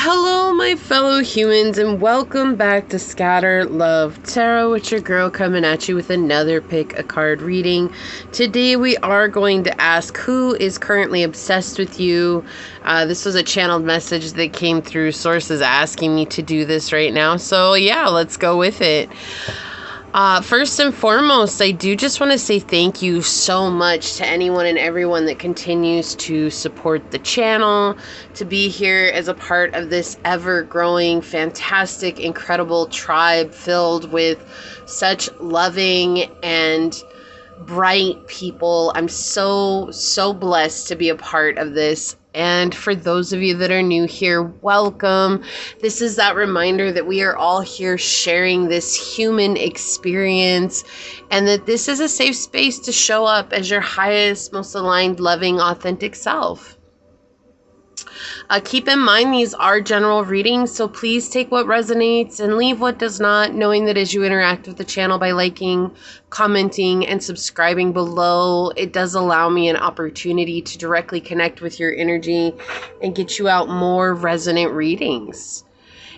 Hello, my fellow humans, and welcome back to Scatter Love Tarot with your girl coming at you with another pick a card reading. Today we are going to ask who is currently obsessed with you. This was a channeled message that came through sources asking me to do this right now. So yeah, let's go with it. First and foremost, I do just want to say thank you so much to anyone and everyone that continues to support the channel, to be here as a part of this ever-growing, fantastic, incredible tribe filled with such loving and bright people. I'm so blessed to be a part of this. And for those of you that are new here, welcome. This is that reminder that we are all here sharing this human experience and that this is a safe space to show up as your highest, most aligned, loving, authentic self. Keep in mind these are general readings, so please take what resonates and leave what does not, knowing that as you interact with the channel by liking, commenting, and subscribing below, it does allow me an opportunity to directly connect with your energy and get you out more resonant readings.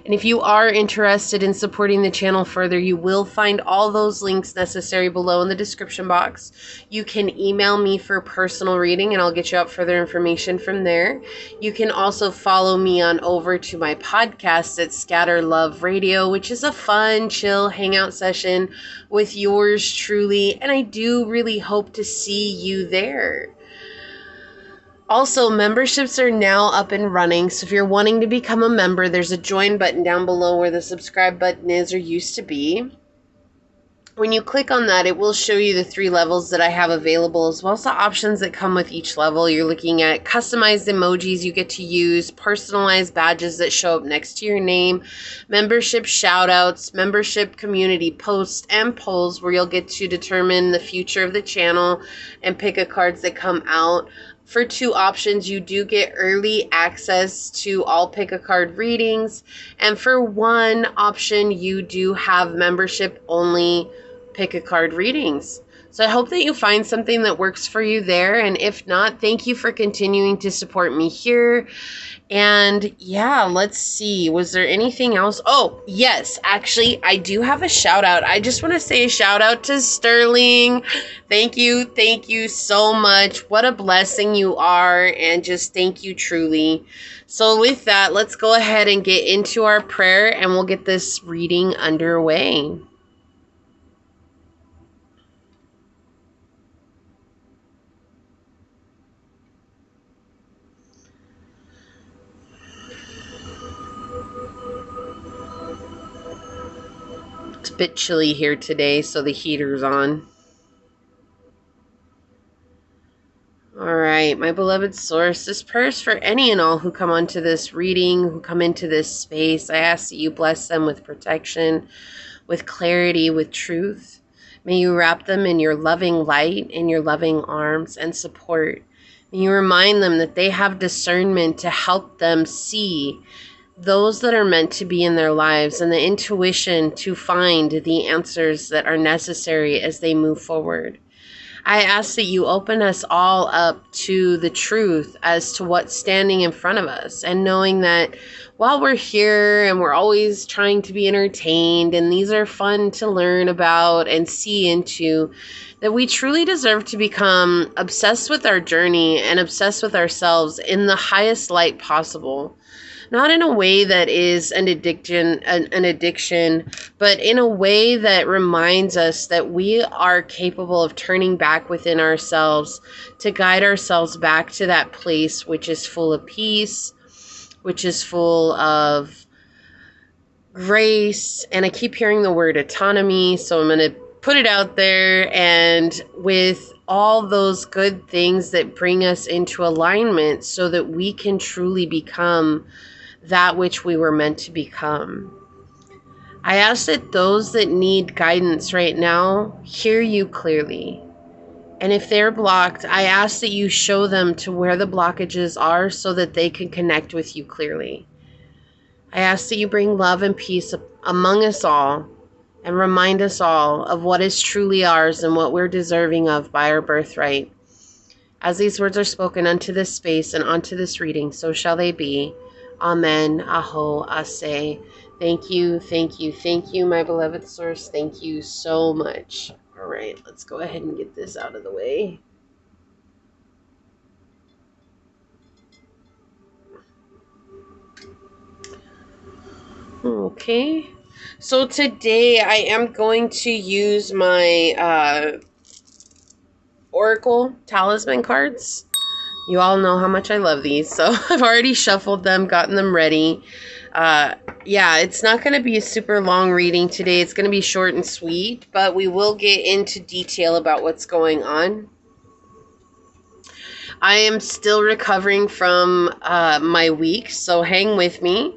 And if you are interested in supporting the channel further, you will find all those links necessary below in the description box. You can email me for personal reading and I'll get you out further information from there. You can also follow me on over to my podcast at Scatter Love Radio, which is a fun, chill hangout session with yours truly. And I do really hope to see you there. Also, memberships are now up and running, so if you're wanting to become a member, there's a join button down below where the subscribe button is or used to be. When you click on that, it will show you the 3 levels that I have available, as well as the options that come with each level. You're looking at customized emojis you get to use, personalized badges that show up next to your name, membership shoutouts, membership community posts, and polls where you'll get to determine the future of the channel and pick a cards that come out. For 2 options, you do get early access to all pick-a-card readings. And for 1 option, you do have membership-only pick-a-card readings. So I hope that you find something that works for you there. And if not, thank you for continuing to support me here. And yeah, let's see. Was there anything else? Oh, yes. Actually, I do have a shout out. I just want to say a shout out to Sterling. Thank you. Thank you so much. What a blessing you are. And just thank you truly. So with that, let's go ahead and get into our prayer and we'll get this reading underway. It's a bit chilly here today, so the heater's on. Alright, my beloved source, this prayer is for any and all who come onto this reading, who come into this space. I ask that you bless them with protection, with clarity, with truth. May you wrap them in your loving light, in your loving arms and support. May you remind them that they have discernment to help them see those that are meant to be in their lives and the intuition to find the answers that are necessary as they move forward. I ask that you open us all up to the truth as to what's standing in front of us, and knowing that while we're here and we're always trying to be entertained and these are fun to learn about and see into, that we truly deserve to become obsessed with our journey and obsessed with ourselves in the highest light possible. Not in a way that is an addiction, but in a way that reminds us that we are capable of turning back within ourselves to guide ourselves back to that place which is full of peace, which is full of grace. And I keep hearing the word autonomy, so I'm going to put it out there, and with all those good things that bring us into alignment so that we can truly become that which we were meant to become. I ask that those that need guidance right now hear you clearly. And if they're blocked, I ask that you show them to where the blockages are so that they can connect with you clearly. I ask that you bring love and peace among us all and remind us all of what is truly ours and what we're deserving of by our birthright. As these words are spoken unto this space and unto this reading, so shall they be. Amen. Aho. Ase. Thank you, thank you, thank you, my beloved source. Thank you so much. All right, let's go ahead and get this out of the way. Okay. So today I am going to use my Oracle Talisman cards. You all know how much I love these, so I've already shuffled them, gotten them ready. Yeah, it's not going to be a super long reading today. It's going to be short and sweet, but we will get into detail about what's going on. I am still recovering from my week, so hang with me.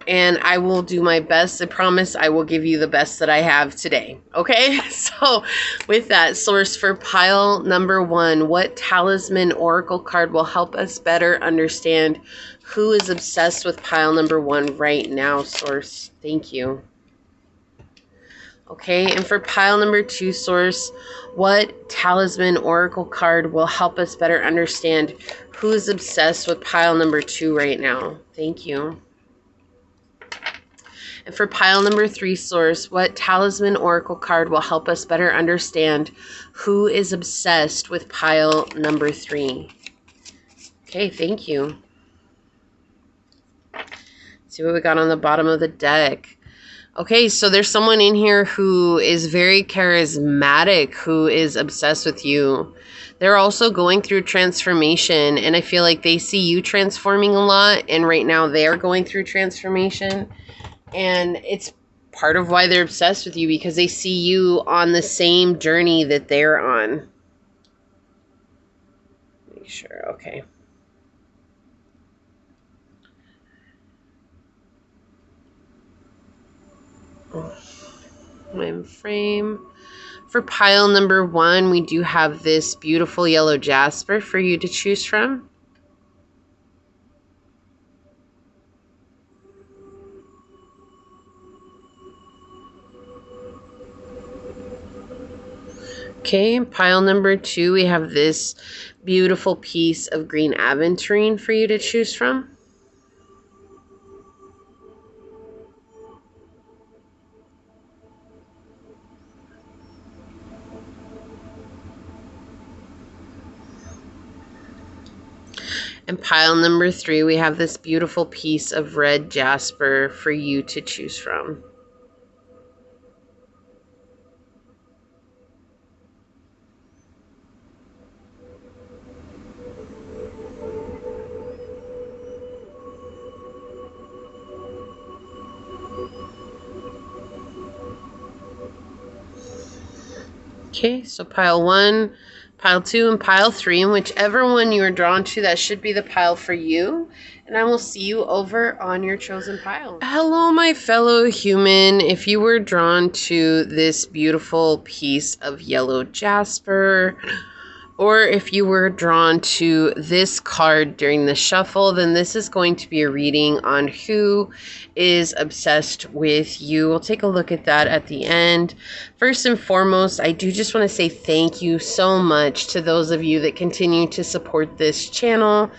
And I will do my best. I promise I will give you the best that I have today. Okay? So with that, source for pile number 1, what talisman oracle card will help us better understand who is obsessed with pile number 1 right now, source? Thank you. Okay, and for pile number 2, source, what talisman oracle card will help us better understand who is obsessed with pile number 2 right now? Thank you. And for pile number 3, source, what talisman oracle card will help us better understand who is obsessed with pile number 3? Okay, thank you. Let's see what we got on the bottom of the deck. Okay, so there's someone in here who is very charismatic, who is obsessed with you. They're also going through transformation, and I feel like they see you transforming a lot, and right now they're going through transformation. And it's part of why they're obsessed with you, because they see you on the same journey that they're on. Make sure, okay. My frame. For pile number 1, we do have this beautiful yellow jasper for you to choose from. Okay, pile number 2, we have this beautiful piece of green aventurine for you to choose from. And pile number 3, we have this beautiful piece of red jasper for you to choose from. Okay, so pile 1, pile 2, and pile 3, and whichever one you are drawn to, that should be the pile for you. And I will see you over on your chosen pile. Hello, my fellow human. If you were drawn to this beautiful piece of yellow jasper, or if you were drawn to this card during the shuffle, then this is going to be a reading on who is obsessed with you. We'll take a look at that at the end. First and foremost, I do just want to say thank you so much to those of you that continue to support this channel.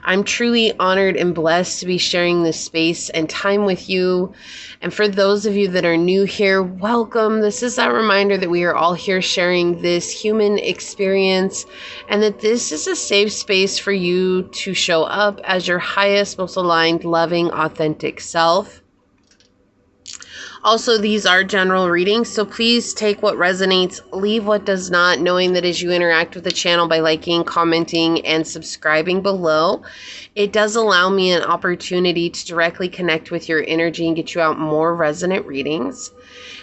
I'm truly honored and blessed to be sharing this space and time with you. And for those of you that are new here, welcome. This is that reminder that we are all here sharing this human experience, and that this is a safe space for you to show up as your highest, most aligned, loving, authentic self. Also, these are general readings, so please take what resonates, leave what does not, knowing that as you interact with the channel by liking, commenting, and subscribing below, it does allow me an opportunity to directly connect with your energy and get you out more resonant readings.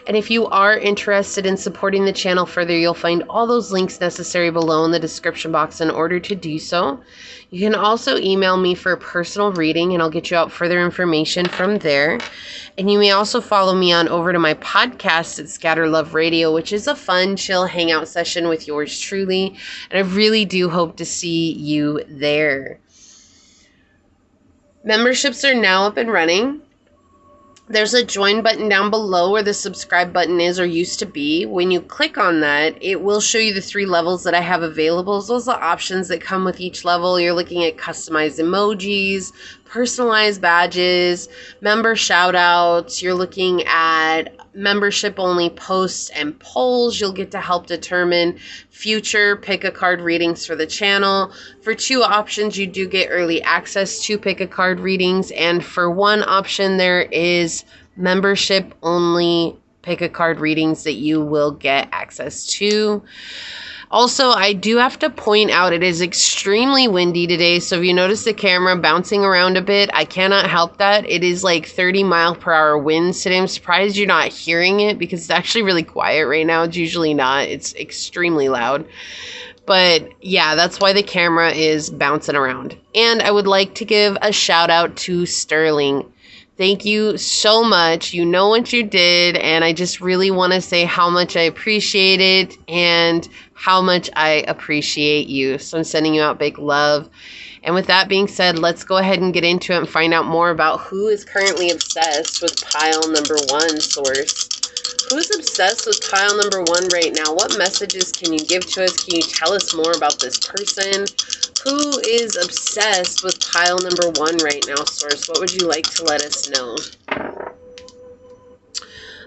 And if you are interested in supporting the channel further, you'll find all those links necessary below in the description box in order to do so. You can also email me for a personal reading, and I'll get you out further information from there. And you may also follow me on over to my podcast at Scatter Love Radio, which is a fun, chill hangout session with yours truly. And I really do hope to see you there. Memberships are now up and running. There's a join button down below where the subscribe button is, or used to be. When you click on that, it will show you the 3 levels that I have available. Those are the options that come with each level. You're looking at customized emojis, personalized badges, member shout outs. You're looking at membership only posts and polls. You'll get to help determine future pick a card readings for the channel. For 2 options, you do get early access to pick a card readings, and for 1 option, there is membership only pick a card readings that you will get access to. Also, I do have to point out it is extremely windy today, so if you notice the camera bouncing around a bit, I cannot help that. It is like 30-mile-per-hour winds today. I'm surprised you're not hearing it because it's actually really quiet right now. It's usually not. It's extremely loud. But yeah, that's why the camera is bouncing around. And I would like to give a shout out to Sterling. Thank you so much. You know what you did, and I just really want to say how much I appreciate it and how much I appreciate you. So I'm sending you out big love. And with that being said, let's go ahead and get into it and find out more about who is currently obsessed with pile number 1, source. Who's obsessed with pile number 1 right now? What messages can you give to us? Can you tell us more about this person? Who is obsessed with pile number 1 right now, source? What would you like to let us know?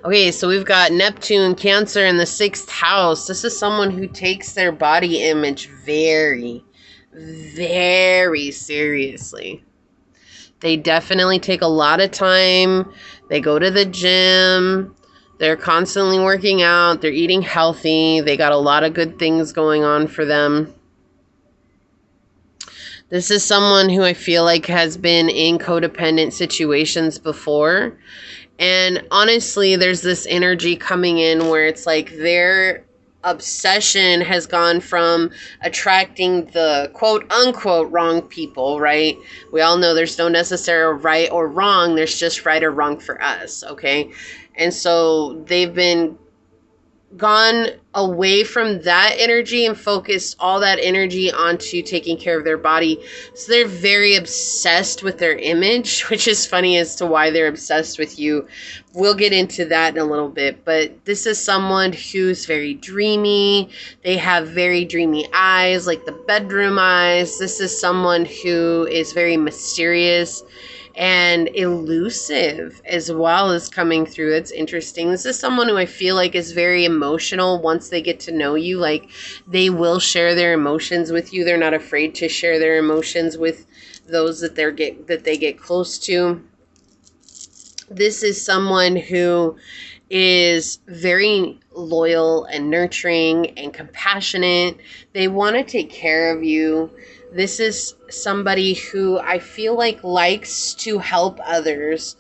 Okay, so we've got Neptune, Cancer in the 6th house. This is someone who takes their body image very, very seriously. They definitely take a lot of time. They go to the gym. They're constantly working out. They're eating healthy. They got a lot of good things going on for them. This is someone who I feel like has been in codependent situations before. And honestly, there's this energy coming in where it's like their obsession has gone from attracting the quote unquote wrong people, right? We all know there's no necessary right or wrong. There's just right or wrong for us, okay? And so they've been gone away from that energy and focused all that energy onto taking care of their body. So they're very obsessed with their image, which is funny as to why they're obsessed with you. We'll get into that in a little bit, but this is someone who's very dreamy. They have very dreamy eyes, like the bedroom eyes. This is someone who is very mysterious and elusive as well as coming through. It's interesting. This is someone who I feel like is very emotional once they get to know you. Like, they will share their emotions with you. They're not afraid to share their emotions with those that they get close to. This is someone who is very loyal and nurturing and compassionate. They want to take care of you. This is somebody who I feel like likes to help others.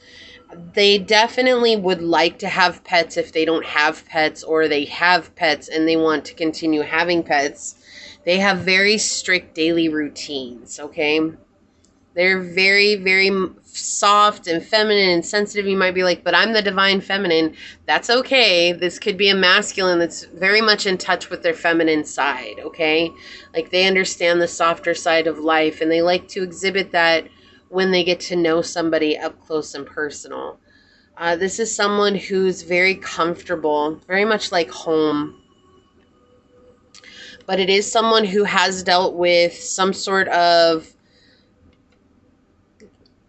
They definitely would like to have pets if they don't have pets, or they have pets and they want to continue having pets. They have very strict daily routines, okay? They're very, very soft and feminine and sensitive. You might be like, but I'm the divine feminine. That's okay. This could be a masculine that's very much in touch with their feminine side, okay? Like, they understand the softer side of life, and they like to exhibit that when they get to know somebody up close and personal. This is someone who's very comfortable, very much like home. But it is someone who has dealt with some sort of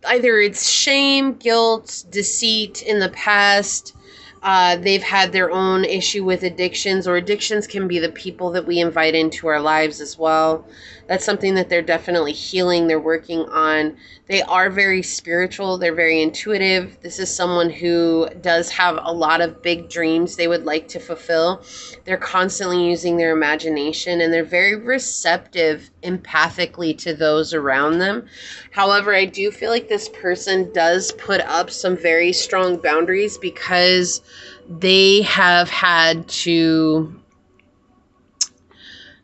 either it's shame, guilt, deceit in the past. They've had their own issue with addictions, or addictions can be the people that we invite into our lives as well. That's something that they're definitely healing. They're working on. They are very spiritual. They're very intuitive. This is someone who does have a lot of big dreams they would like to fulfill. They're constantly using their imagination, and they're very receptive empathically to those around them. However, I do feel like this person does put up some very strong boundaries because they have had to...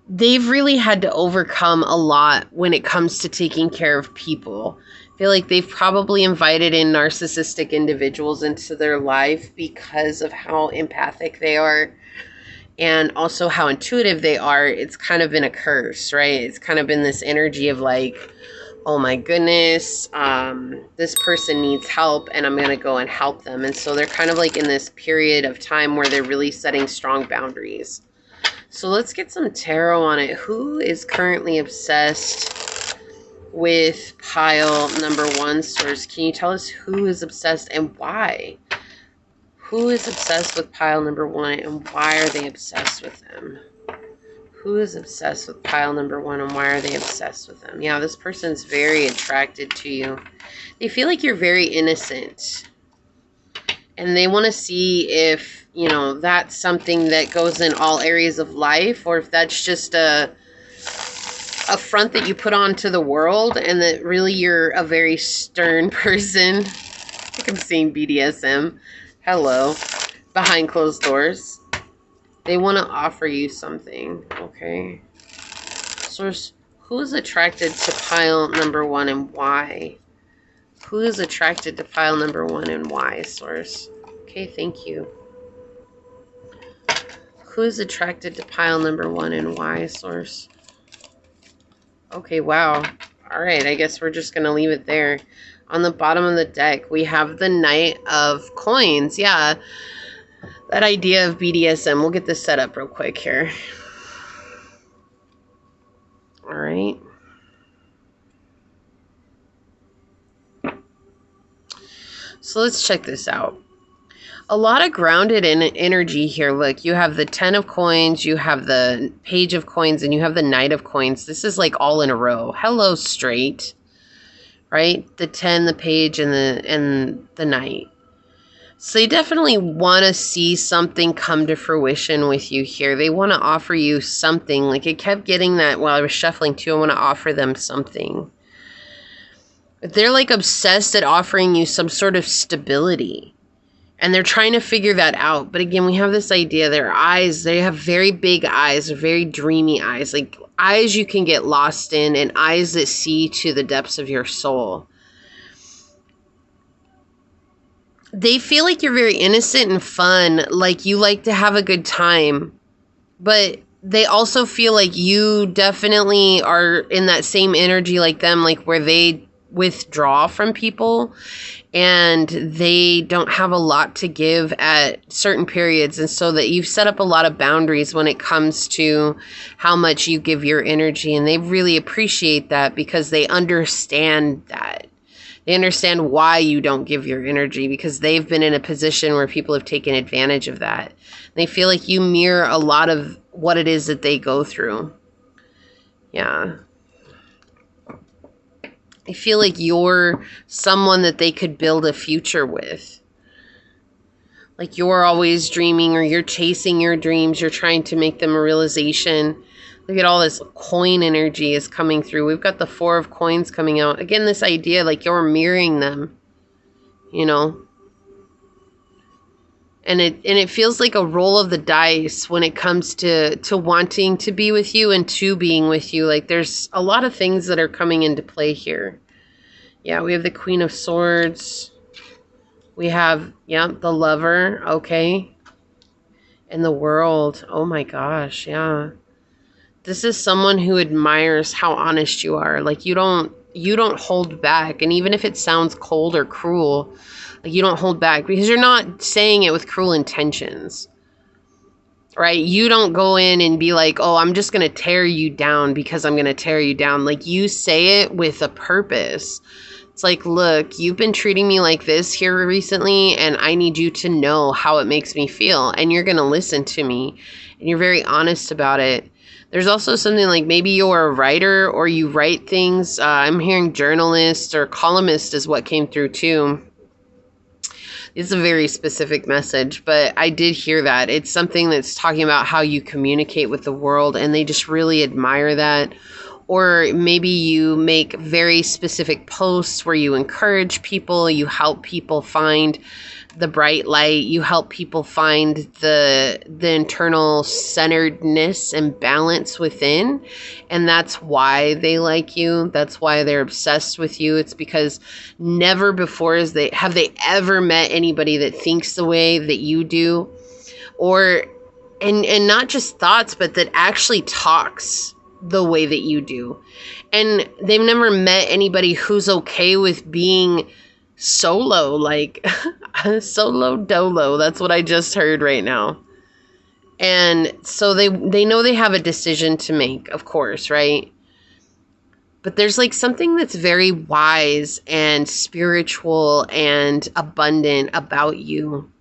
They've really had to overcome a lot when it comes to taking care of people. I feel like they've probably invited in narcissistic individuals into their life because of how empathic they are and also how intuitive they are. It's kind of been a curse, right? It's kind of been this energy of like, oh my goodness, this person needs help and I'm going to go and help them. And so they're kind of like in this period of time where they're really setting strong boundaries. So let's get some tarot on it. Who is currently obsessed with pile number 1, source? Can you tell us who is obsessed and why? Who is obsessed with pile number 1 and why are they obsessed with them? Who is obsessed with pile number 1 and why are they obsessed with them? Yeah, this person's very attracted to you. They feel like you're very innocent. And they want to see if, you know, that's something that goes in all areas of life, or if that's just a front that you put on to the world, and that really you're a very stern person. I think I'm seeing BDSM. Hello. Behind closed doors. They want to offer you something, okay? Source, who is attracted to pile number 1 and why? Who is attracted to pile number 1 and why, source? Okay, thank you. Who is attracted to pile number 1 and why, source? Okay, wow. All right, I guess we're just going to leave it there. On the bottom of the deck, we have the Knight of Coins. Yeah, that idea of BDSM. We'll get this set up real quick here. All right. So let's check this out. A lot of grounded in energy here. Look, you have the 10 of coins, you have the page of coins, and you have the Knight of coins. This is like all in a row. Hello, straight. Right? The 10, the page, and the Knight. So they definitely want to see something come to fruition with you here. They want to offer you something. Like, it kept getting that while I was shuffling too. I want to offer them something. They're like obsessed at offering you some sort of stability. And they're trying to figure that out. But again, we have this idea. Their eyes, they have very big eyes, very dreamy eyes. Like eyes you can get lost in, and eyes that see to the depths of your soul. They feel like you're very innocent and fun. Like you like to have a good time. But they also feel like you definitely are in that same energy like them. Like where they withdraw from people. And they don't have a lot to give at certain periods. And so that you've set up a lot of boundaries when it comes to how much you give your energy. And they really appreciate that because they understand that. They understand why you don't give your energy because they've been in a position where people have taken advantage of that. They feel like you mirror a lot of what it is that they go through. Yeah. I feel like you're someone that they could build a future with. Like you're always dreaming or you're chasing your dreams. You're trying to make them a realization. Look at all this coin energy is coming through. We've got the 4 of coins coming out. Again, this idea like you're mirroring them, you know. And it feels like a roll of the dice when it comes to wanting to be with you and to being with you. Like there's a lot of things that are coming into play here. Yeah, we have the Queen of Swords. We have, yeah, the Lover. Okay. And the World. Oh my gosh, yeah. This is someone who admires how honest you are. Like you don't hold back. And even if it sounds cold or cruel, like you don't hold back because you're not saying it with cruel intentions, right? You don't go in and be like, oh, I'm just going to tear you down because I'm going to tear you down. Like you say it with a purpose. It's like, look, you've been treating me like this here recently, and I need you to know how it makes me feel. And you're going to listen to me, and you're very honest about it. There's also something like maybe you're a writer or you write things. I'm hearing journalist or columnist is what came through too. It's a very specific message, but I did hear that. It's something that's talking about how you communicate with the world, and they just really admire that. Or maybe you make very specific posts where you encourage people, you help people find the bright light, you help people find the internal centeredness and balance within. And that's why they like you. That's why they're obsessed with you. It's because never before have they ever met anybody that thinks the way that you do, or and not just thoughts, but that actually talks the way that you do. And they've never met anybody who's okay with being solo, like solo dolo. That's what I just heard right now. And so they know they have a decision to make, of course, right? But there's like something that's very wise and spiritual and abundant about you.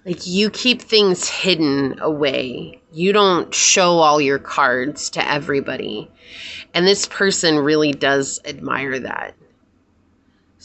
Like, you keep things hidden away. You don't show all your cards to everybody. And this person really does admire that.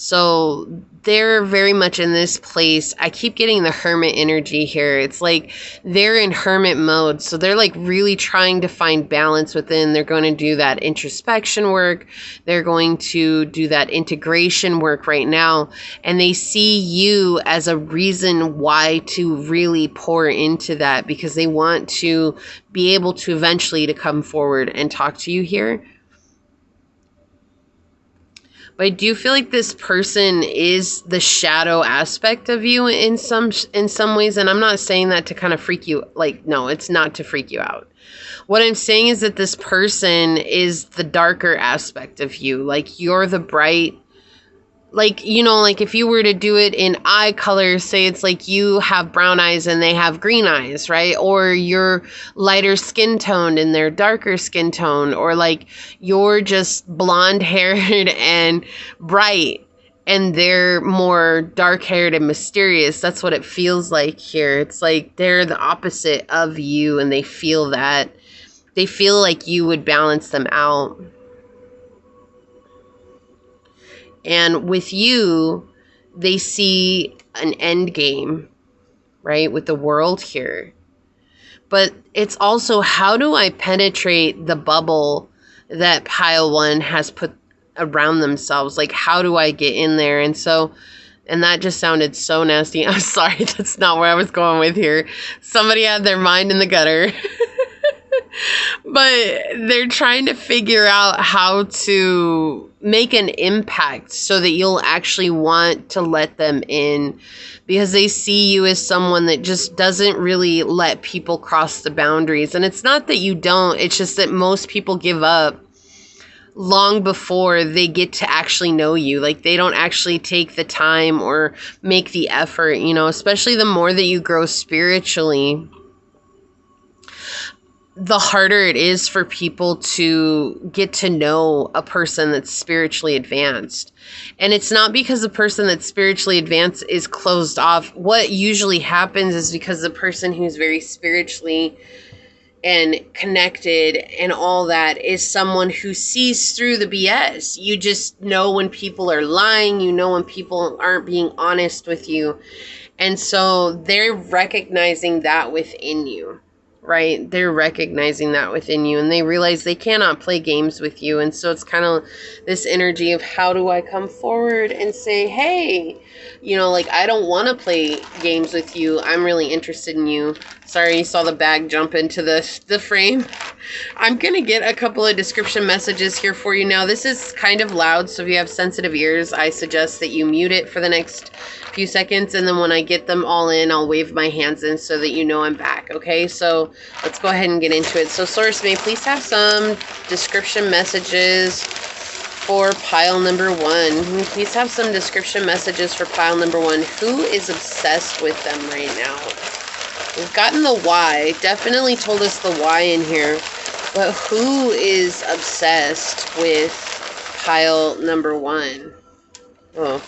So they're very much in this place. I keep getting the hermit energy here. It's like they're in hermit mode. So they're like really trying to find balance within. They're going to do that introspection work. They're going to do that integration work right now. And they see you as a reason why to really pour into that, because they want to be able to eventually to come forward and talk to you here. But I do feel like this person is the shadow aspect of you in some ways. And I'm not saying that to kind of freak you. Like, no, it's not to freak you out. What I'm saying is that this person is the darker aspect of you. Like, you're the bright, like, you know, like if you were to do it in eye color, say it's like you have brown eyes and they have green eyes, right? Or you're lighter skin toned and they're darker skin tone, or like you're just blonde haired and bright and they're more dark haired and mysterious. That's what it feels like here. It's like they're the opposite of you, and they feel that. They feel like you would balance them out. And with you, they see an end game, right? With the world here. But it's also, how do I penetrate the bubble that pile one has put around themselves? Like, how do I get in there? And so, and that just sounded so nasty. I'm sorry, that's not where I was going with here. Somebody had their mind in the gutter. But they're trying to figure out how to make an impact so that you'll actually want to let them in, because they see you as someone that just doesn't really let people cross the boundaries. And it's not that you don't, it's just that most people give up long before they get to actually know you. Like, they don't actually take the time or make the effort, you know, especially the more that you grow spiritually, the harder it is for people to get to know a person that's spiritually advanced. And it's not because the person that's spiritually advanced is closed off. What usually happens is because the person who's very spiritually and connected and all that is someone who sees through the BS. You just know when people are lying. You know when people aren't being honest with you. And so they're recognizing that within you. Right? They're recognizing that within you, and they realize they cannot play games with you. And so it's kind of this energy of, how do I come forward and say, hey, you know, like, I don't want to play games with you. I'm really interested in you. Sorry, you saw the bag jump into the frame. I'm going to get a couple of description messages here for you now. This is kind of loud, so if you have sensitive ears, I suggest that you mute it for the next few seconds, and then when I get them all in, I'll wave my hands in so that you know I'm back. Okay, so let's go ahead and get into it. So source, may please have some description messages for pile number one. Please have some description messages for pile number one. Who is obsessed with them right now? We've gotten the why. Definitely told us the why in here. But who is obsessed with pile number one? Oh,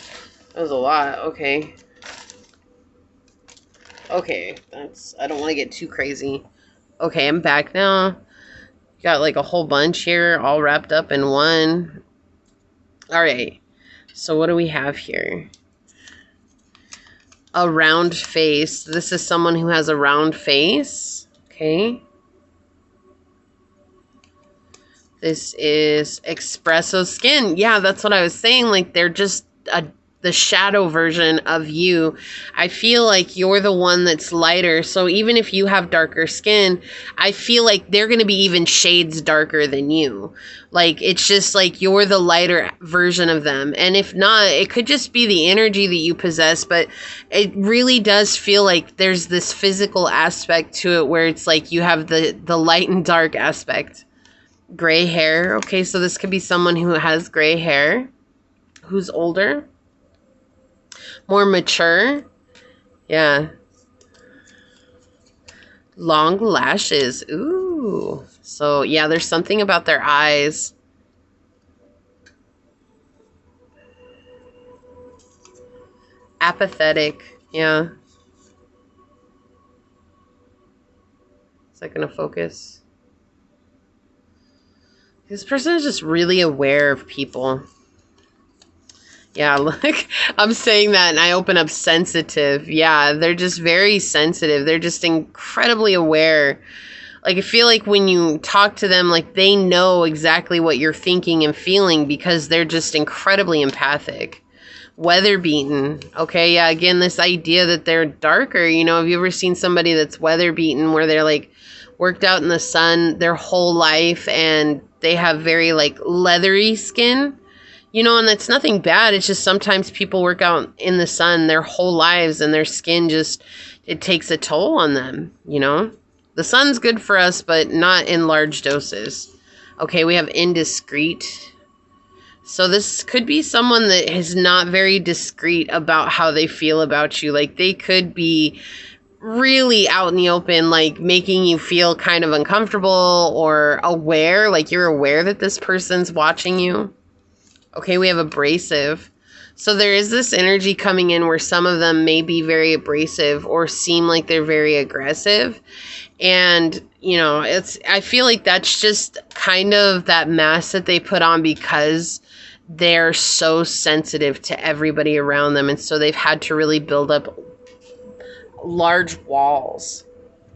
that was a lot. Okay. Okay, I don't want to get too crazy. Okay, I'm back now. Got like a whole bunch here, all wrapped up in one. All right. So what do we have here? A round face. This is someone who has a round face. Okay. This is espresso skin. Yeah, that's what I was saying. Like, they're just the shadow version of you. I feel like you're the one that's lighter. So even if you have darker skin, I feel like they're going to be even shades darker than you. Like, it's just like you're the lighter version of them. And if not, it could just be the energy that you possess. But it really does feel like there's this physical aspect to it where it's like you have the light and dark aspect. Gray hair. Okay, so this could be someone who has gray hair, who's older, more mature. Yeah. Long lashes. Ooh. So, yeah, there's something about their eyes. Apathetic. Yeah. Is that going to focus? This person is just really aware of people. Yeah, look, I'm saying that and I open up sensitive. Yeah, they're just very sensitive. They're just incredibly aware. Like, I feel like when you talk to them, like, they know exactly what you're thinking and feeling because they're just incredibly empathic. Weather beaten. Okay, yeah, again, this idea that they're darker. You know, have you ever seen somebody that's weather beaten where they're, like, worked out in the sun their whole life and they have very, like, leathery skin? You know, and it's nothing bad. It's just sometimes people work out in the sun their whole lives and their skin just, it takes a toll on them, you know? The sun's good for us, but not in large doses. Okay, we have indiscreet. So this could be someone that is not very discreet about how they feel about you. Like, they could be really out in the open, like making you feel kind of uncomfortable or aware, like you're aware that this person's watching you. Okay, we have abrasive. So there is this energy coming in where some of them may be very abrasive or seem like they're very aggressive. And, you know, I feel like that's just kind of that mask that they put on because they're so sensitive to everybody around them. And so they've had to really build up large walls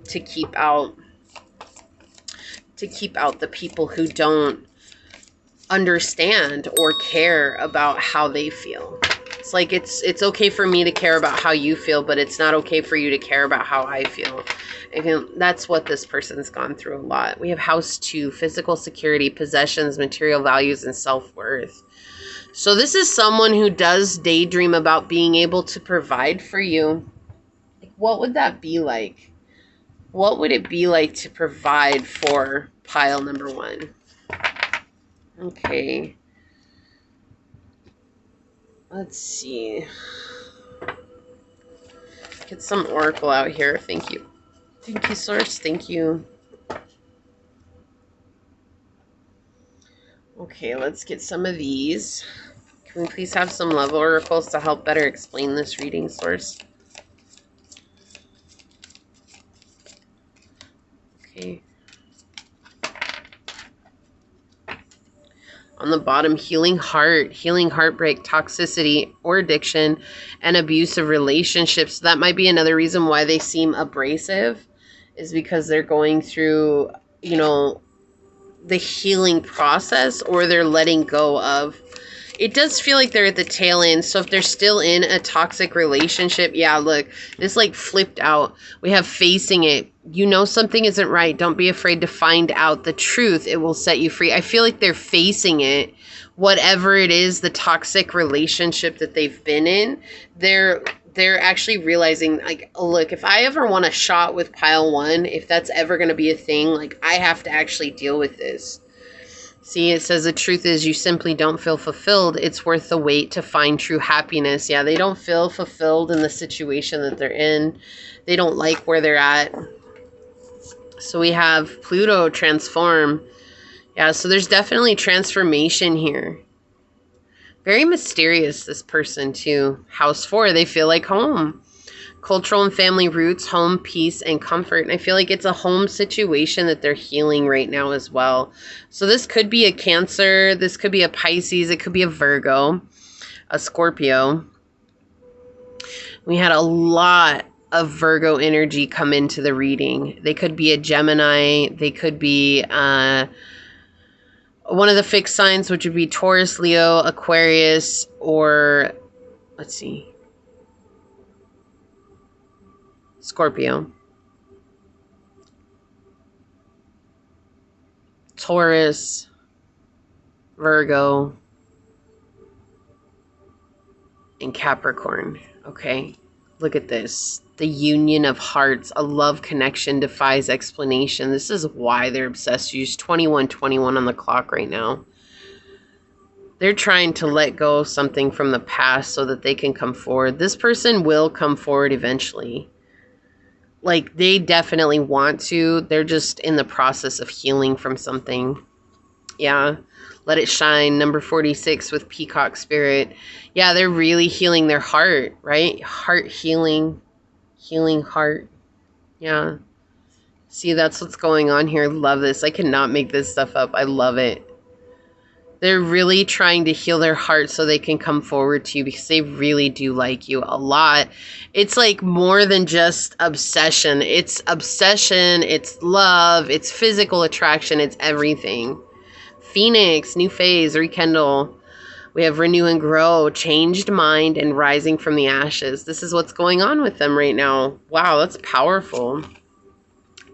to keep out the people who don't understand or care about how they feel. It's like it's okay for me to care about how you feel, but it's not okay for you to care about how I feel. And that's what this person's gone through a lot. We have house 2, physical security, possessions, material values, and self-worth. So this is someone who does daydream about being able to provide for you. What would that be like? What would it be like to provide for pile number 1? Okay. Let's see. Get some oracle out here. Thank you. Thank you, source. Thank you. Okay, let's get some of these. Can we please have some love oracles to help better explain this reading, source? Okay. On the bottom, healing heart, healing heartbreak, toxicity or addiction, and abusive relationships. That might be another reason why they seem abrasive, is because they're going through, you know, the healing process, or they're letting go of. It does feel like they're at the tail end. So if they're still in a toxic relationship, yeah, look, this like flipped out. We have facing it. You know something isn't right. Don't be afraid to find out the truth. It will set you free. I feel like they're facing it. Whatever it is, the toxic relationship that they've been in, they're actually realizing, like, oh, look, if I ever want a shot with pile 1, if that's ever going to be a thing, like, I have to actually deal with this. See, it says the truth is you simply don't feel fulfilled. It's worth the wait to find true happiness. Yeah, they don't feel fulfilled in the situation that they're in. They don't like where they're at. So we have Pluto transform. Yeah, so there's definitely transformation here. Very mysterious, this person, too. House 4, they feel like home. Cultural and family roots, home, peace, and comfort. And I feel like it's a home situation that they're healing right now as well. So this could be a Cancer. This could be a Pisces. It could be a Virgo, a Scorpio. We had a lot of Virgo energy come into the reading. They could be a Gemini. They could be one of the fixed signs, which would be Taurus, Leo, Aquarius, or let's see, Scorpio, Taurus, Virgo, and Capricorn. Okay, look at this. The union of hearts, a love connection defies explanation. This is why they're obsessed. Use 21:21 on the clock right now. They're trying to let go of something from the past so that they can come forward. This person will come forward eventually. Like, they definitely want to. They're just in the process of healing from something. Yeah. Let it shine. Number 46 with Peacock Spirit. Yeah, they're really healing their heart, right? Heart healing. Healing heart. Yeah. See, that's what's going on here. Love this. I cannot make this stuff up. I love it. They're really trying to heal their heart so they can come forward to you because they really do like you a lot. It's like more than just obsession. It's obsession, it's love, it's physical attraction, it's everything. Phoenix, new phase, rekindle. We have renew and grow, changed mind, and rising from the ashes. This is what's going on with them right now. Wow, that's powerful.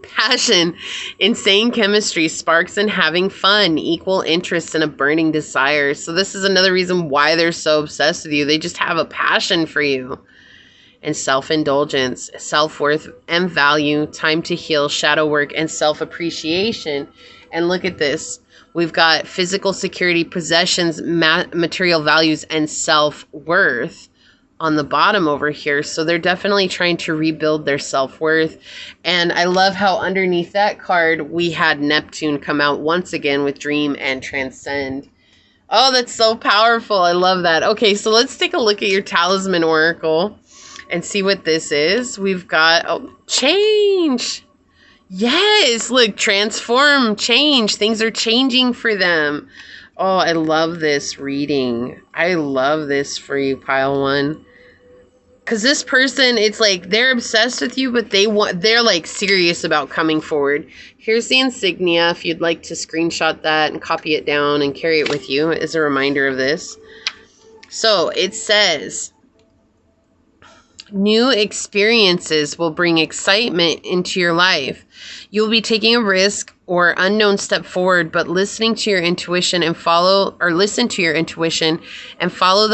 Passion, insane chemistry, sparks and having fun, equal interest and a burning desire. So this is another reason why they're so obsessed with you. They just have a passion for you. And self-indulgence, self-worth and value, time to heal, shadow work, and self-appreciation. And look at this. We've got physical security, possessions, material values, and self-worth on the bottom over here. So they're definitely trying to rebuild their self-worth. And I love how underneath that card, we had Neptune come out once again with dream and transcend. Oh, that's so powerful. I love that. Okay, so let's take a look at your talisman oracle and see what this is. We've got, change. Yes, look, transform, change. Things are changing for them. Oh, I love this reading. I love this for you, pile one. Because this person, it's like they're obsessed with you, but they're like serious about coming forward. Here's the insignia. If you'd like to screenshot that and copy it down and carry it with you as a reminder of this. So it says, new experiences will bring excitement into your life. You'll be taking a risk or unknown step forward, but listen to your intuition and follow the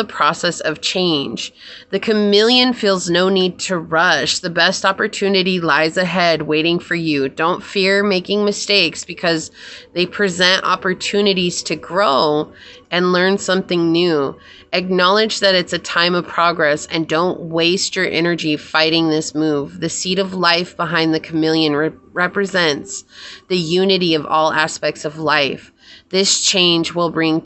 process of change. The chameleon feels no need to rush. The best opportunity lies ahead waiting for you. Don't fear making mistakes because they present opportunities to grow and learn something new. Acknowledge that it's a time of progress and don't waste your energy fighting this move. The seed of life behind the chameleon represents the unity of all aspects of life. This change will bring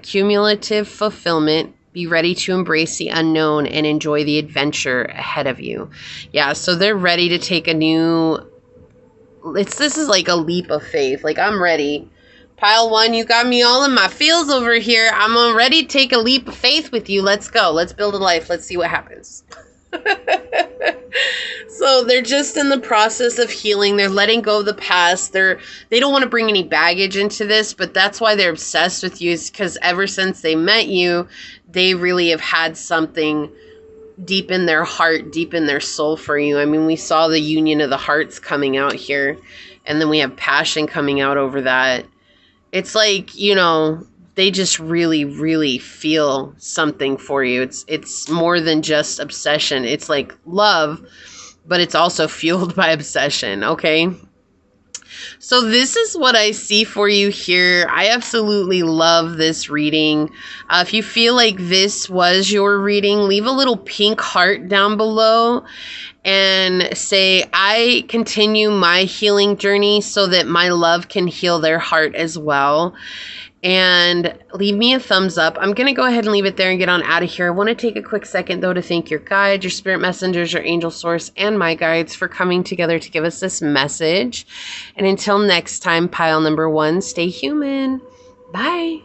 cumulative fulfillment. Be ready to embrace the unknown and enjoy the adventure ahead of you. Yeah, so they're ready to take a new... This is like a leap of faith. Like, I'm ready. Pile one, you got me all in my feels over here. I'm ready to take a leap of faith with you. Let's go. Let's build a life. Let's see what happens. So they're just in the process of healing. They're letting go of the past. They don't want to bring any baggage into this, but that's why they're obsessed with you, is because ever since they met you, they really have had something deep in their heart, deep in their soul for you. I mean, we saw the union of the hearts coming out here, and then we have passion coming out over that. It's like, you know, they just really, really feel something for you. It's more than just obsession. It's like love, but it's also fueled by obsession, okay? So this is what I see for you here. I absolutely love this reading. If you feel like this was your reading, leave a little pink heart down below and say, I continue my healing journey so that my love can heal their heart as well. And leave me a thumbs up. I'm going to go ahead and leave it there and get on out of here. I want to take a quick second, though, to thank your guide, your spirit messengers, your angel source, and my guides for coming together to give us this message. And until next time, pile number one, stay human. Bye.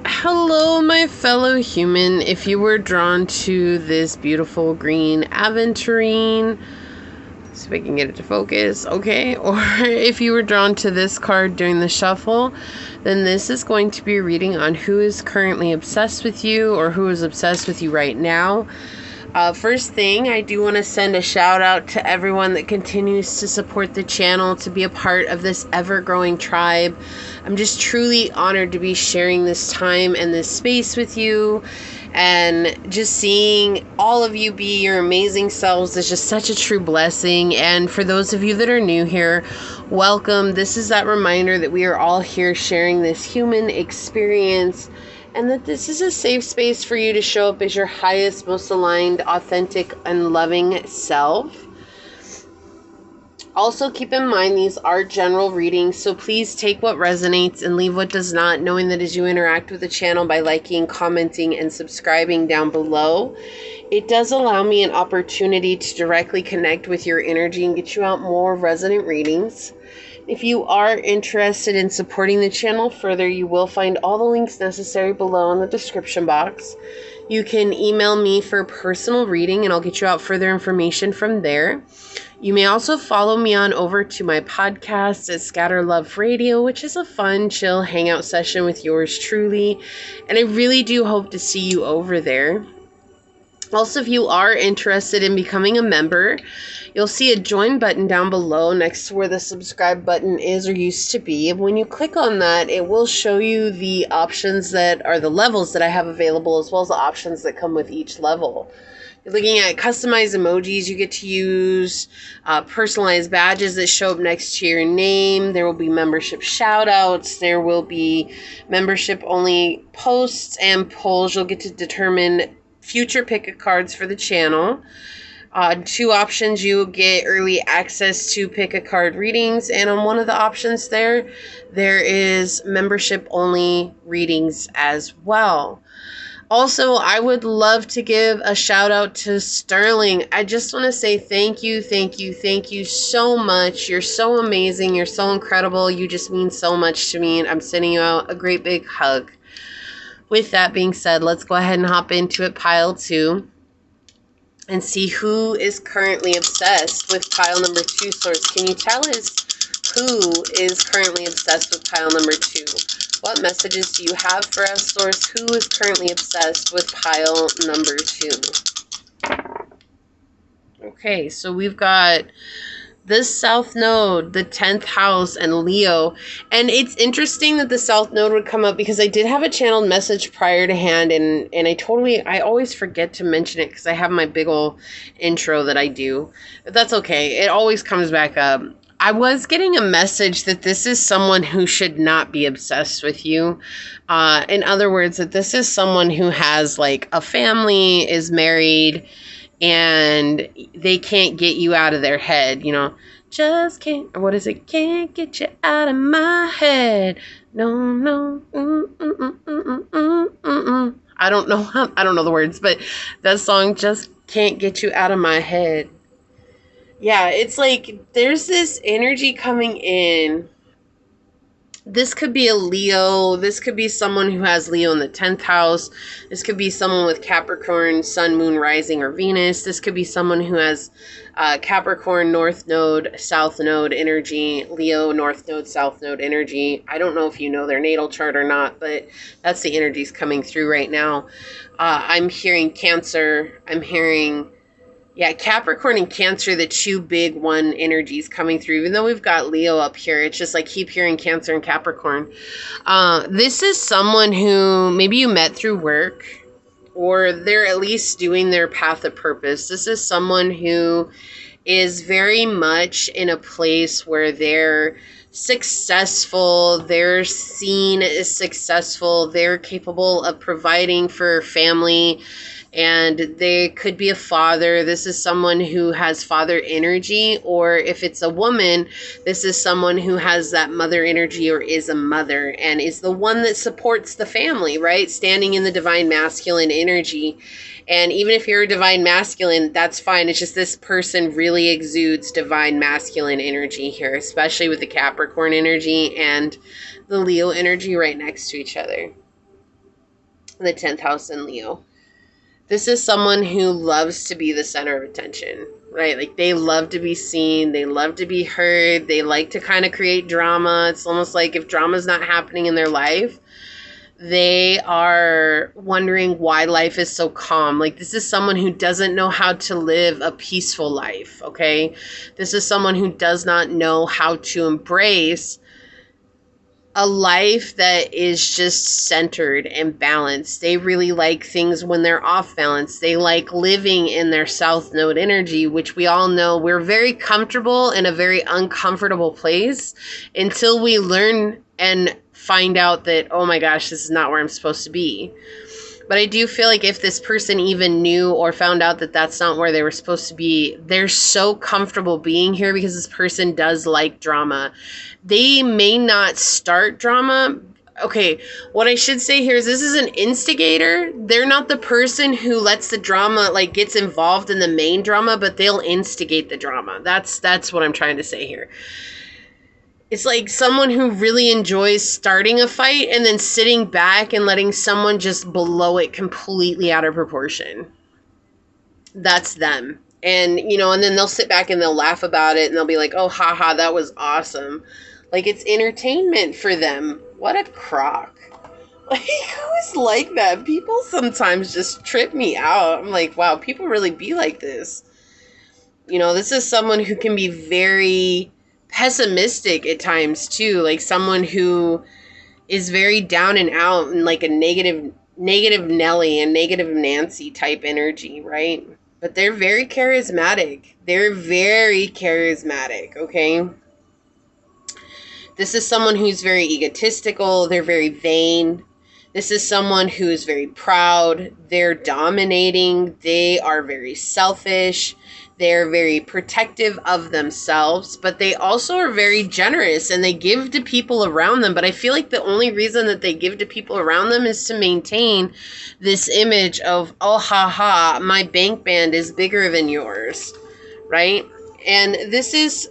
Hello, my fellow human. If you were drawn to this beautiful green aventurine, see if I can get it to focus, okay? Or if you were drawn to this card during the shuffle, then this is going to be a reading on who is currently obsessed with you or who is obsessed with you right now. First thing, I do want to send a shout out to everyone that continues to support the channel, to be a part of this ever-growing tribe. I'm just truly honored to be sharing this time and this space with you. And just seeing all of you be your amazing selves is just such a true blessing. And for those of you that are new here, welcome. This is that reminder that we are all here sharing this human experience, and that this is a safe space for you to show up as your highest, most aligned, authentic, and loving self. Also, keep in mind these are general readings, so please take what resonates and leave what does not, knowing that as you interact with the channel by liking, commenting, and subscribing down below, it does allow me an opportunity to directly connect with your energy and get you out more resonant readings. If you are interested in supporting the channel further, you will find all the links necessary below in the description box. You can email me for a personal reading and I'll get you out further information from there. You may also follow me on over to my podcast at Scatter Love Radio, which is a fun, chill hangout session with yours truly. And I really do hope to see you over there. Also, if you are interested in becoming a member, you'll see a join button down below next to where the subscribe button is or used to be. And when you click on that, it will show you the options that are the levels that I have available, as well as the options that come with each level. You're looking at customized emojis. You get to use personalized badges that show up next to your name. There will be membership shout outs. There will be membership only posts and polls. You'll get to determine future pick-a-cards for the channel. 2 options, you get early access to pick-a-card readings, and on one of the options there is membership only readings as well. Also, I would love to give a shout out to Sterling. I just want to say thank you so much. You're so amazing. You're so incredible. You just mean so much to me, and I'm sending you out a great big hug. With that being said, let's go ahead and hop into it, pile 2, and see who is currently obsessed with pile number 2. Source, can you tell us who is currently obsessed with pile number 2? What messages do you have for us, Source? Who is currently obsessed with pile number 2? Okay, so we've got this South Node, the 10th house, and Leo. And it's interesting that the South Node would come up because I did have a channeled message prior to hand, and I always forget to mention it because I have my big ol' intro that I do. But that's okay. It always comes back up. I was getting a message that this is someone who should not be obsessed with you. In other words, that this is someone who has like a family, is married, and they can't get you out of their head, you know. Just can't, or what is it? Can't get you out of my head. No. I don't know the words, but that song just can't get you out of my head. Yeah, it's like there's this energy coming in. This could be a Leo. This could be someone who has Leo in the 10th house. This could be someone with Capricorn, Sun, Moon, Rising, or Venus. This could be someone who has Capricorn, North Node, South Node energy. Leo, North Node, South Node energy. I don't know if you know their natal chart or not, but that's the energies coming through right now. I'm hearing Cancer. I'm hearing... yeah, Capricorn and Cancer, the 2 big one energies coming through. Even though we've got Leo up here, it's just like keep hearing Cancer and Capricorn. This is someone who maybe you met through work, or they're at least doing their path of purpose. This is someone who is very much in a place where they're successful, they're seen as successful, they're capable of providing for family, and they could be a father. This is someone who has father energy, or if it's a woman, this is someone who has that mother energy or is a mother and is the one that supports the family, right? Standing in the divine masculine energy. And even if you're a divine masculine, that's fine. It's just this person really exudes divine masculine energy here, especially with the Capricorn energy and the Leo energy right next to each other. The 10th house in Leo. This is someone who loves to be the center of attention, right? Like they love to be seen. They love to be heard. They like to kind of create drama. It's almost like if drama's not happening in their life, they are wondering why life is so calm. Like this is someone who doesn't know how to live a peaceful life, okay? This is someone who does not know how to embrace a life that is just centered and balanced. They really like things when they're off balance. They like living in their South Node energy, which we all know we're very comfortable in a very uncomfortable place until we learn and find out that, oh my gosh, this is not where I'm supposed to be. But I do feel like if this person even knew or found out that that's not where they were supposed to be, they're so comfortable being here because this person does like drama. They may not start drama. Okay, what I should say here is this is an instigator. They're not the person who lets the drama, like, gets involved in the main drama, but they'll instigate the drama. That's what I'm trying to say here. It's like someone who really enjoys starting a fight and then sitting back and letting someone just blow it completely out of proportion. That's them. And, you know, and then they'll sit back and they'll laugh about it and they'll be like, oh, haha, that was awesome. Like, it's entertainment for them. What a crock. Like, who's like that? People sometimes just trip me out. I'm like, wow, people really be like this. You know, this is someone who can be very pessimistic at times too, like someone who is very down and out and like a negative Nelly and negative Nancy type energy, right? But they're very charismatic. They're very charismatic, okay? This is someone who's very egotistical. They're very vain. This is someone who is very proud. They're dominating. They are very selfish. They're very protective of themselves, but they also are very generous and they give to people around them. But I feel like the only reason that they give to people around them is to maintain this image of, oh, ha, my bank band is bigger than yours, right? And this is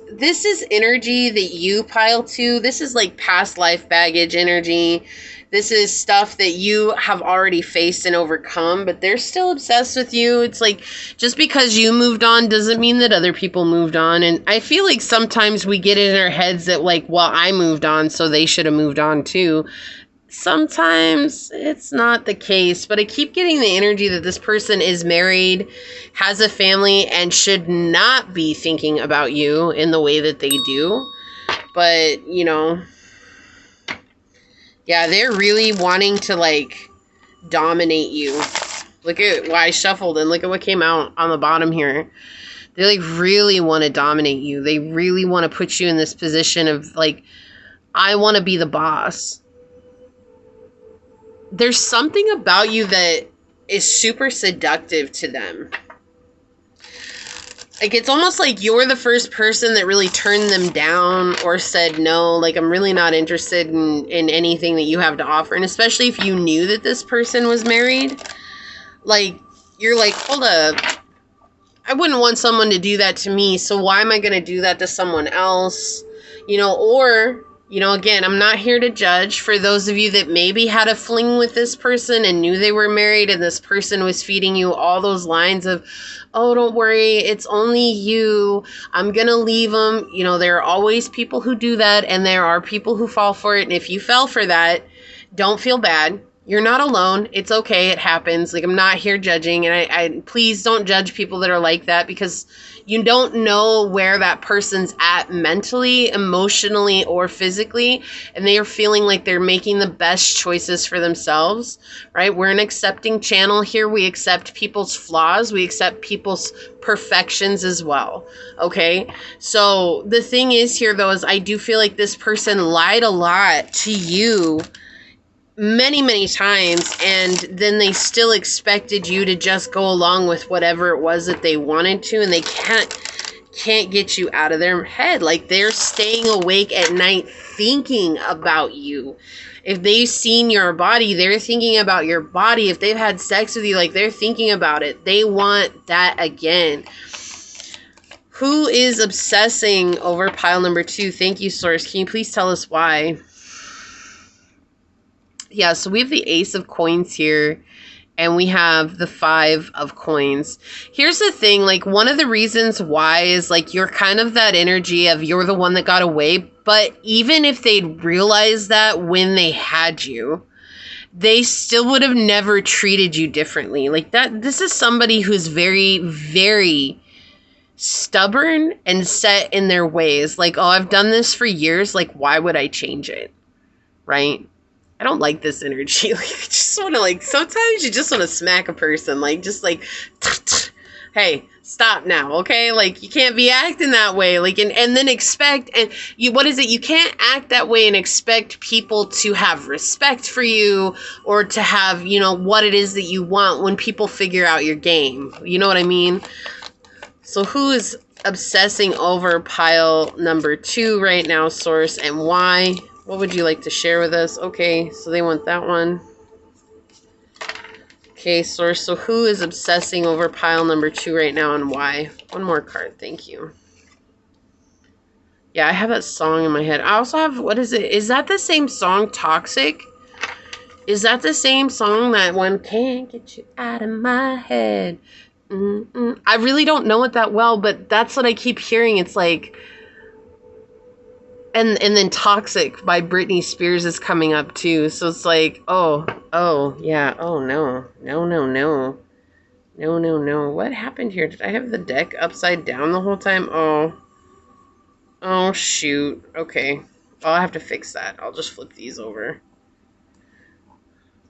energy that you pile to. This is like past life baggage energy. This is stuff that you have already faced and overcome, but they're still obsessed with you. It's like, just because you moved on doesn't mean that other people moved on. And I feel like sometimes we get in our heads that like, well, I moved on, so they should have moved on too. Sometimes it's not the case, but I keep getting the energy that this person is married, has a family, and should not be thinking about you in the way that they do. But, you know, yeah, they're really wanting to, like, dominate you. Look at why I shuffled and look at what came out on the bottom here. They, like, really want to dominate you. They really want to put you in this position of, like, I want to be the boss. There's something about you that is super seductive to them. Like, it's almost like you're the first person that really turned them down or said, no, like, I'm really not interested in anything that you have to offer. And especially if you knew that this person was married, like, you're like, hold up. I wouldn't want someone to do that to me. So why am I going to do that to someone else? You know, or, you know, again, I'm not here to judge. For those of you that maybe had a fling with this person and knew they were married and this person was feeding you all those lines of, oh, don't worry, it's only you, I'm gonna leave them. You know, there are always people who do that, and there are people who fall for it. And if you fell for that, don't feel bad. You're not alone. It's okay. It happens. Like, I'm not here judging. And I please don't judge people that are like that, because you don't know where that person's at mentally, emotionally, or physically. And they are feeling like they're making the best choices for themselves, right? We're an accepting channel here. We accept people's flaws. We accept people's perfections as well. Okay. So the thing is here, though, is I do feel like this person lied a lot to you many times, and then they still expected you to just go along with whatever it was that they wanted to, and they can't get you out of their head. Like, they're staying awake at night thinking about you. If they've seen your body, they're thinking about your body. If they've had sex with you, like, they're thinking about it. They want that again. Who is obsessing over pile number 2? Thank you, source. Can you please tell us why? Yeah, so we have the Ace of Coins here, and we have the 5 of Coins. Here's the thing, like, one of the reasons why is, like, you're kind of that energy of you're the one that got away, but even if they'd realized that when they had you, they still would have never treated you differently. Like, that, this is somebody who's very stubborn and set in their ways. Like, oh, I've done this for years, like, why would I change it, right? I don't like this energy. Like, I just want to, like, sometimes you just want to smack a person. Like, just like, Hey, stop now, okay? Like, you can't be acting that way. Like, and then expect, and you, what is it? You can't act that way and expect people to have respect for you or to have, you know, what it is that you want when people figure out your game. You know what I mean? So who is obsessing over pile number 2 right now, Source, and why? What would you like to share with us? Okay, so they want that one. Okay, Source, so who is obsessing over pile number 2 right now and why? One more card, thank you. Yeah, I have that song in my head. I also have, what is it? Is that the same song, Toxic? Is that the same song, that one, can't get you out of my head? I really don't know it that well, but that's what I keep hearing. It's like, and then Toxic by Britney Spears is coming up too. So it's like, oh, yeah, oh no. What happened here? Did I have the deck upside down the whole time? Oh shoot. Okay. I'll have to fix that. I'll just flip these over.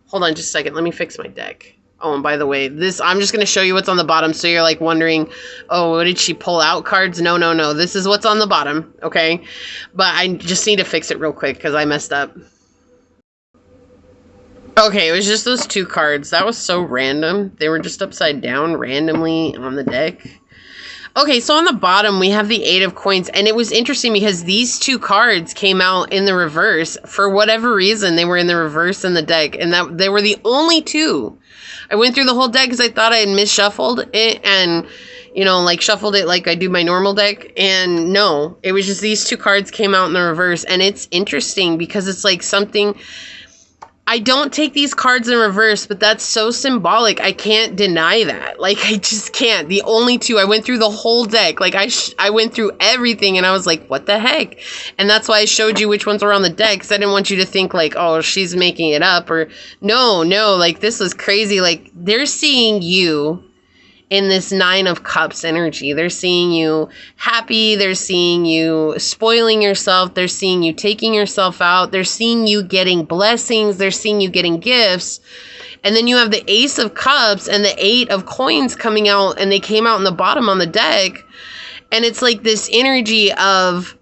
Hold on just a second. Let me fix my deck. Oh, and by the way, this, I'm just going to show you what's on the bottom. So you're like wondering, oh, what did she pull out cards? No. This is what's on the bottom. Okay. But I just need to fix it real quick because I messed up. Okay. It was just those 2 cards. That was so random. They were just upside down randomly on the deck. Okay, so on the bottom, we have the 8 of coins, and it was interesting because these 2 cards came out in the reverse. For whatever reason, they were in the reverse in the deck, and that they were the only 2. I went through the whole deck because I thought I had misshuffled it and, you know, like shuffled it like I do my normal deck, and no, it was just these 2 cards came out in the reverse, and it's interesting because it's like something... I don't take these cards in reverse, but that's so symbolic. I can't deny that. Like, I just can't. The only 2, I went through the whole deck. Like, I went through everything, and I was like, what the heck? And that's why I showed you which ones were on the deck, because I didn't want you to think, like, oh, she's making it up, or no, like, this was crazy. Like, they're seeing you in this 9 of Cups energy. They're seeing you happy. They're seeing you spoiling yourself. They're seeing you taking yourself out. They're seeing you getting blessings. They're seeing you getting gifts. And then you have the Ace of Cups and the 8 of Coins coming out, and they came out in the bottom on the deck. And it's like this energy of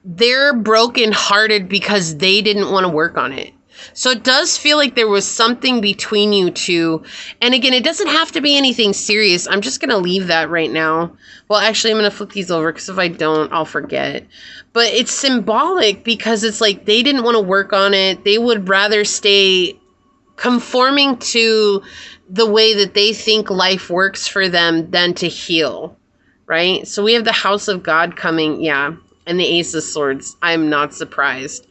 they're brokenhearted because they didn't want to work on it. So it does feel like there was something between you 2. And again, it doesn't have to be anything serious. I'm just going to leave that right now. Well, actually, I'm going to flip these over because if I don't, I'll forget. But it's symbolic because it's like they didn't want to work on it. They would rather stay conforming to the way that they think life works for them than to heal, right? So we have the House of God coming, yeah, and the Ace of Swords. I'm not surprised.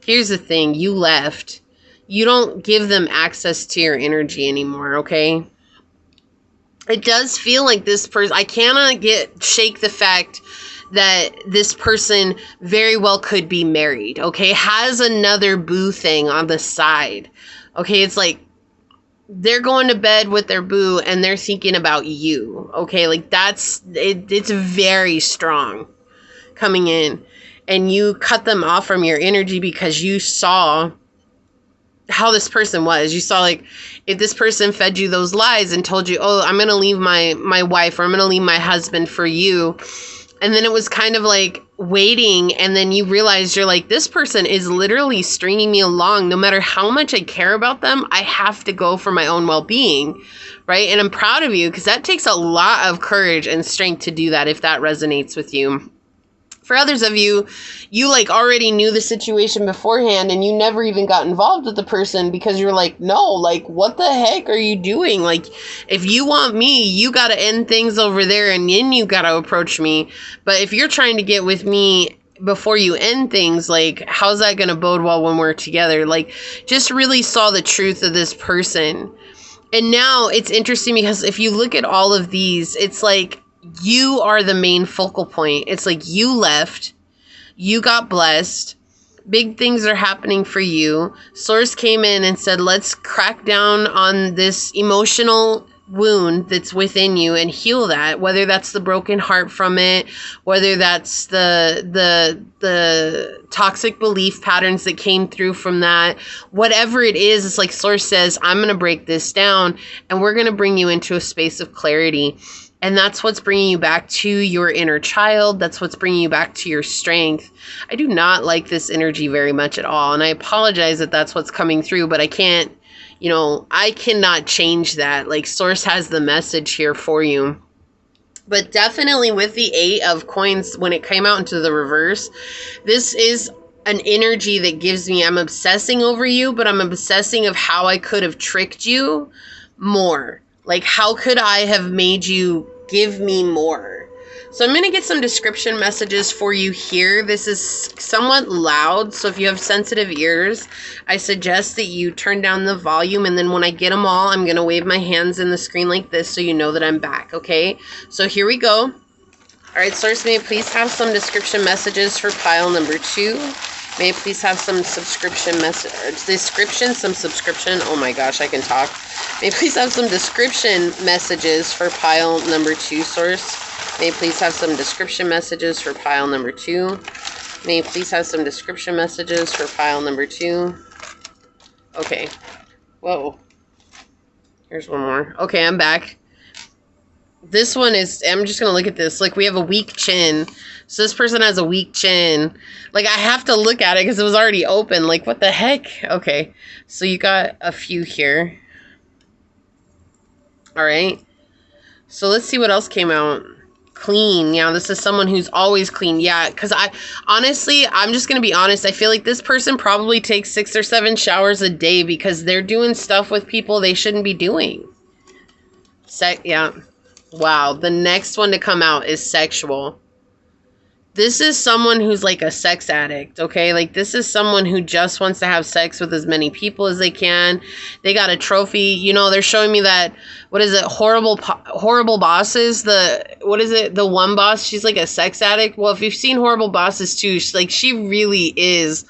Here's the thing. You left. You don't give them access to your energy anymore, okay? It does feel like this person... I cannot shake the fact that this person very well could be married, okay? Has another boo thing on the side, okay? It's like they're going to bed with their boo and they're thinking about you, okay? Like that's... It's very strong coming in. And you cut them off from your energy because you saw how this person was. You saw, like, if this person fed you those lies and told you, oh, I'm going to leave my wife, or I'm going to leave my husband for you. And then it was kind of like waiting. And then you realized you're like, this person is literally stringing me along. No matter how much I care about them, I have to go for my own well-being. Right. And I'm proud of you because that takes a lot of courage and strength to do that if that resonates with you. For others of you, you like already knew the situation beforehand and you never even got involved with the person because you're like, no, like, what the heck are you doing? Like, if you want me, you got to end things over there and then you got to approach me. But if you're trying to get with me before you end things, like, how's that going to bode well when we're together? Like, just really saw the truth of this person. And now it's interesting because if you look at all of these, it's like, you are the main focal point. It's like you left, you got blessed, big things are happening for you. Source came in and said, let's crack down on this emotional wound that's within you and heal that, whether that's the broken heart from it, whether that's the toxic belief patterns that came through from that, whatever it is. It's like Source says, I'm going to break this down and we're going to bring you into a space of clarity. And that's what's bringing you back to your inner child. That's what's bringing you back to your strength. I do not like this energy very much at all. And I apologize that that's what's coming through, but I can't, you know, I cannot change that. Like, Source has the message here for you. But definitely with the 8 of coins, when it came out into the reverse, this is an energy that gives me, I'm obsessing over you, but I'm obsessing of how I could have tricked you more. Like, how could I have made you give me more? So I'm going to get some description messages for you here. This is somewhat loud, so if you have sensitive ears, I suggest that you turn down the volume, and then when I get them all, I'm going to wave my hands in the screen like this so you know that I'm back, okay? So here we go. All right, Source, may I please have some description messages for pile number 2? May I please have some subscription subscription. Oh my gosh, I can talk. May I please have some description messages for pile number 2, Source? May I please have some description messages for pile number 2? May I please have some description messages for pile number 2? Okay. Whoa. Here's one more. Okay, I'm back. This one is, I'm just going to look at this. Like, we have a weak chin. So this person has a weak chin. Like, I have to look at it because it was already open. Like, what the heck? Okay. So you got a few here. All right. So let's see what else came out. Clean. Yeah, this is someone who's always clean. Yeah, because honestly, I'm just going to be honest. I feel like this person probably takes 6 or 7 showers a day because they're doing stuff with people they shouldn't be doing. Yeah. Wow. The next one to come out is sexual. This is someone who's like a sex addict, okay? Like, this is someone who just wants to have sex with as many people as they can. They got a trophy. You know, they're showing me that, what is it? Horrible Bosses. The one boss, she's like a sex addict. Well, if you've seen Horrible Bosses too, she really is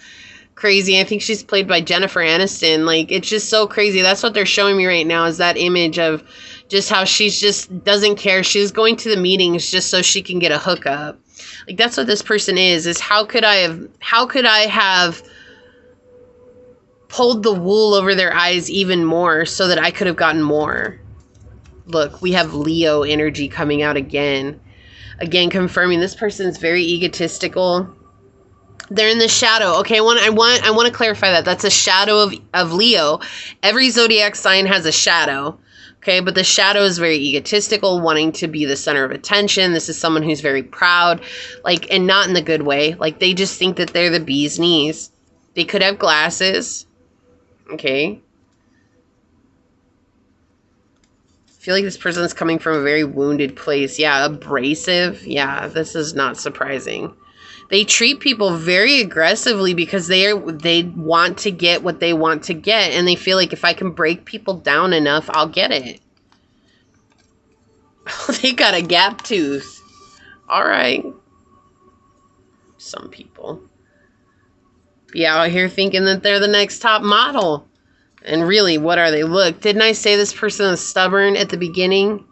crazy. I think she's played by Jennifer Aniston. Like, it's just so crazy. That's what they're showing me right now, is that image of just how she's just doesn't care. She's going to the meetings just so she can get a hookup. Like, that's what this person is how could I have pulled the wool over their eyes even more so that I could have gotten more? Look, we have Leo energy coming out again. Again, confirming this person's very egotistical. They're in the shadow. Okay, I want to clarify that. That's a shadow of Leo. Every zodiac sign has a shadow. Okay, but the shadow is very egotistical, wanting to be the center of attention. This is someone who's very proud, like, and not in the good way. Like, they just think that they're the bee's knees. They could have glasses. Okay. I feel like this person's coming from a very wounded place. Yeah, abrasive. Yeah, this is not surprising. They treat people very aggressively because they want to get what they want to get. And they feel like if I can break people down enough, I'll get it. They got a gap tooth. All right. Some people be out here thinking that they're the next top model. And really, what are they? Look, didn't I say this person is stubborn at the beginning?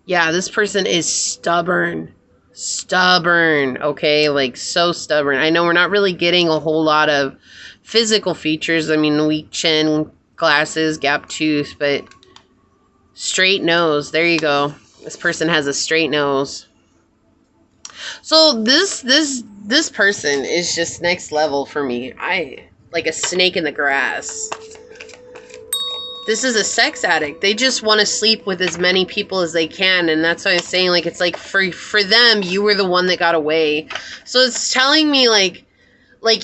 Yeah, this person is stubborn. Stubborn, okay? Like, so stubborn. I know we're not really getting a whole lot of physical features. I mean, weak chin, glasses, gap tooth, but straight nose. There you go. This person has a straight nose. So this person is just next level for me. Like a snake in the grass. This is a sex addict. They just want to sleep with as many people as they can. And that's why I'm saying, like, it's like for them, you were the one that got away. So it's telling me, like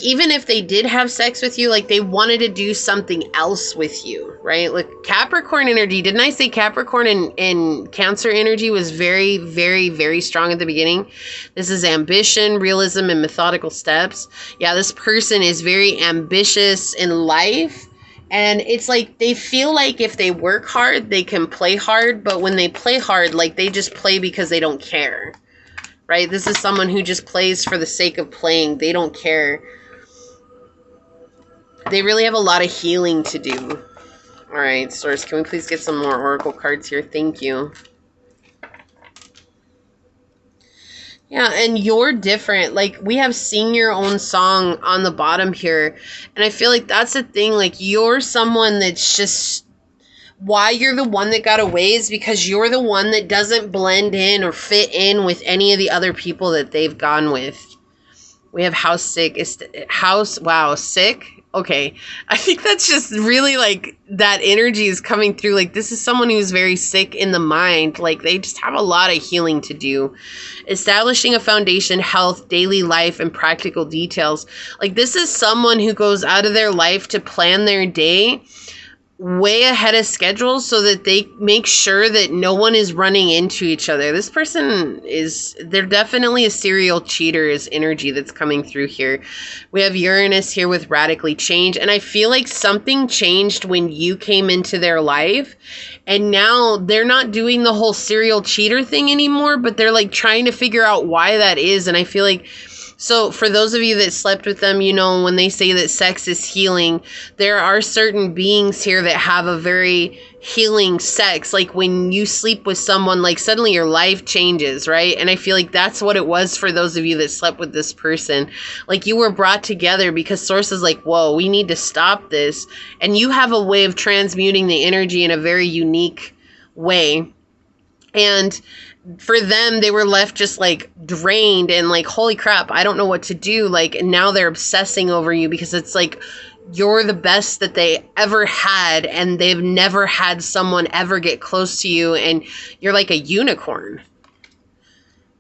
even if they did have sex with you, like, they wanted to do something else with you, right? Like, Capricorn energy. Didn't I say Capricorn and Cancer energy was very, very, very strong at the beginning? This is ambition, realism, and methodical steps. Yeah, this person is very ambitious in life. And it's like they feel like if they work hard, they can play hard. But when they play hard, like, they just play because they don't care, right? This is someone who just plays for the sake of playing. They don't care. They really have a lot of healing to do. All right, Source, can we please get some more Oracle cards here? Thank you. Yeah, and you're different. Like, we have Sing Your Own Song on the bottom here. And I feel like that's the thing. Like, you're someone that's just... Why you're the one that got away is because you're the one that doesn't blend in or fit in with any of the other people that they've gone with. We have House Sick. Wow, sick? Okay. I think that's just really, like, that energy is coming through. Like, this is someone who's very sick in the mind. Like, they just have a lot of healing to do. Establishing a foundation, health, daily life, and practical details. Like, this is someone who goes out of their life to plan their day way ahead of schedule so that they make sure that no one is running into each other. This person they're definitely a serial cheater is energy that's coming through here. We have Uranus here with radically change. And I feel like something changed when you came into their life. And now they're not doing the whole serial cheater thing anymore, but they're like trying to figure out why that is. And I feel like, so for those of you that slept with them, you know, when they say that sex is healing, there are certain beings here that have a very healing sex. Like when you sleep with someone, like suddenly your life changes, right? And I feel like that's what it was for those of you that slept with this person. Like you were brought together because Source is like, whoa, we need to stop this. And you have a way of transmuting the energy in a very unique way. And for them, they were left just like drained and like, holy crap, I don't know what to do. Like, and now they're obsessing over you because it's like, you're the best that they ever had. And they've never had someone ever get close to you. And you're like a unicorn.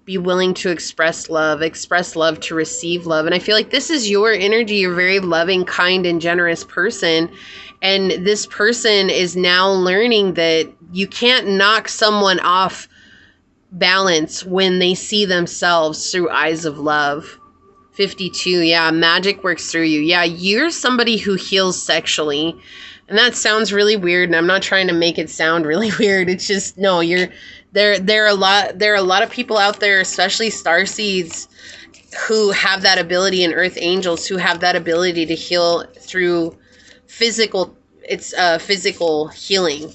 Be willing to express love to receive love. And I feel like this is your energy. You're a very loving, kind, and generous person. And this person is now learning that you can't knock someone off balance when they see themselves through eyes of love. 52, yeah, magic works through you. Yeah, you're somebody who heals sexually. And that sounds really weird, and I'm not trying to make it sound really weird. It's just, no, there are a lot of people out there, especially starseeds, who have that ability, and earth angels who have that ability to heal through physical healing.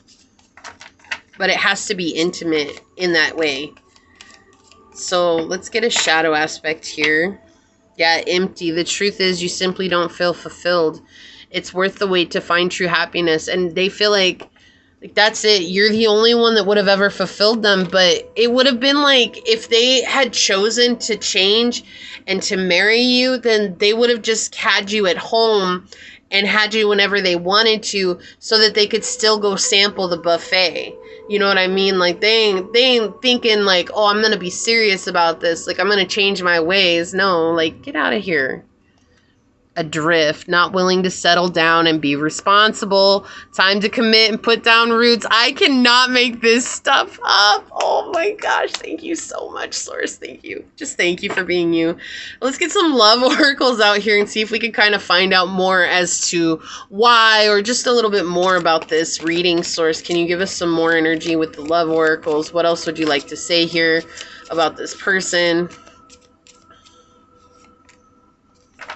But it has to be intimate in that way. So let's get a shadow aspect here. Yeah, empty. The truth is you simply don't feel fulfilled. It's worth the wait to find true happiness. And they feel like that's it. You're the only one that would have ever fulfilled them. But it would have been like if they had chosen to change and to marry you, then they would have just had you at home and had you whenever they wanted to so that they could still go sample the buffet. You know what I mean? Like, they ain't thinking like, oh, I'm going to be serious about this. Like, I'm going to change my ways. No, like, get out of here. Adrift, not willing to settle down and be responsible. Time to commit and put down roots. I cannot make this stuff up. Oh my gosh. Thank you so much, Source. Thank you. Just thank you for being you. Let's get some love oracles out here and see if we can kind of find out more as to why, or just a little bit more about this reading. Source, can you give us some more energy with the love oracles? What else would you like to say here about this person?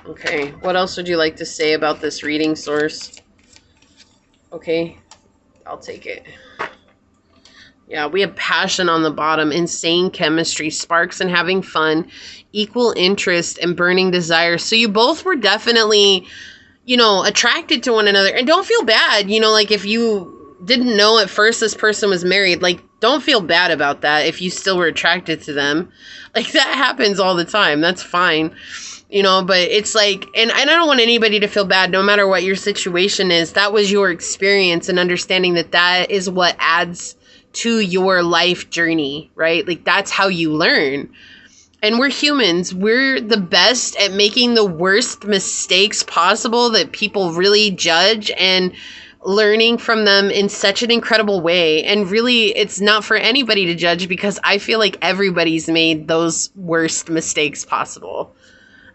Okay, what else would you like to say about this reading, Source? Okay, I'll take it. Yeah, we have passion on the bottom, insane chemistry, sparks and having fun, equal interest and burning desire. So you both were definitely, you know, attracted to one another. And don't feel bad, you know, like if you didn't know at first this person was married, like don't feel bad about that if you still were attracted to them. Like that happens all the time. That's fine. You know, but it's like, and I don't want anybody to feel bad, no matter what your situation is. That was your experience, and understanding that that is what adds to your life journey, right? Like that's how you learn. And we're humans. We're the best at making the worst mistakes possible that people really judge, and learning from them in such an incredible way. And really, it's not for anybody to judge, because I feel like everybody's made those worst mistakes possible.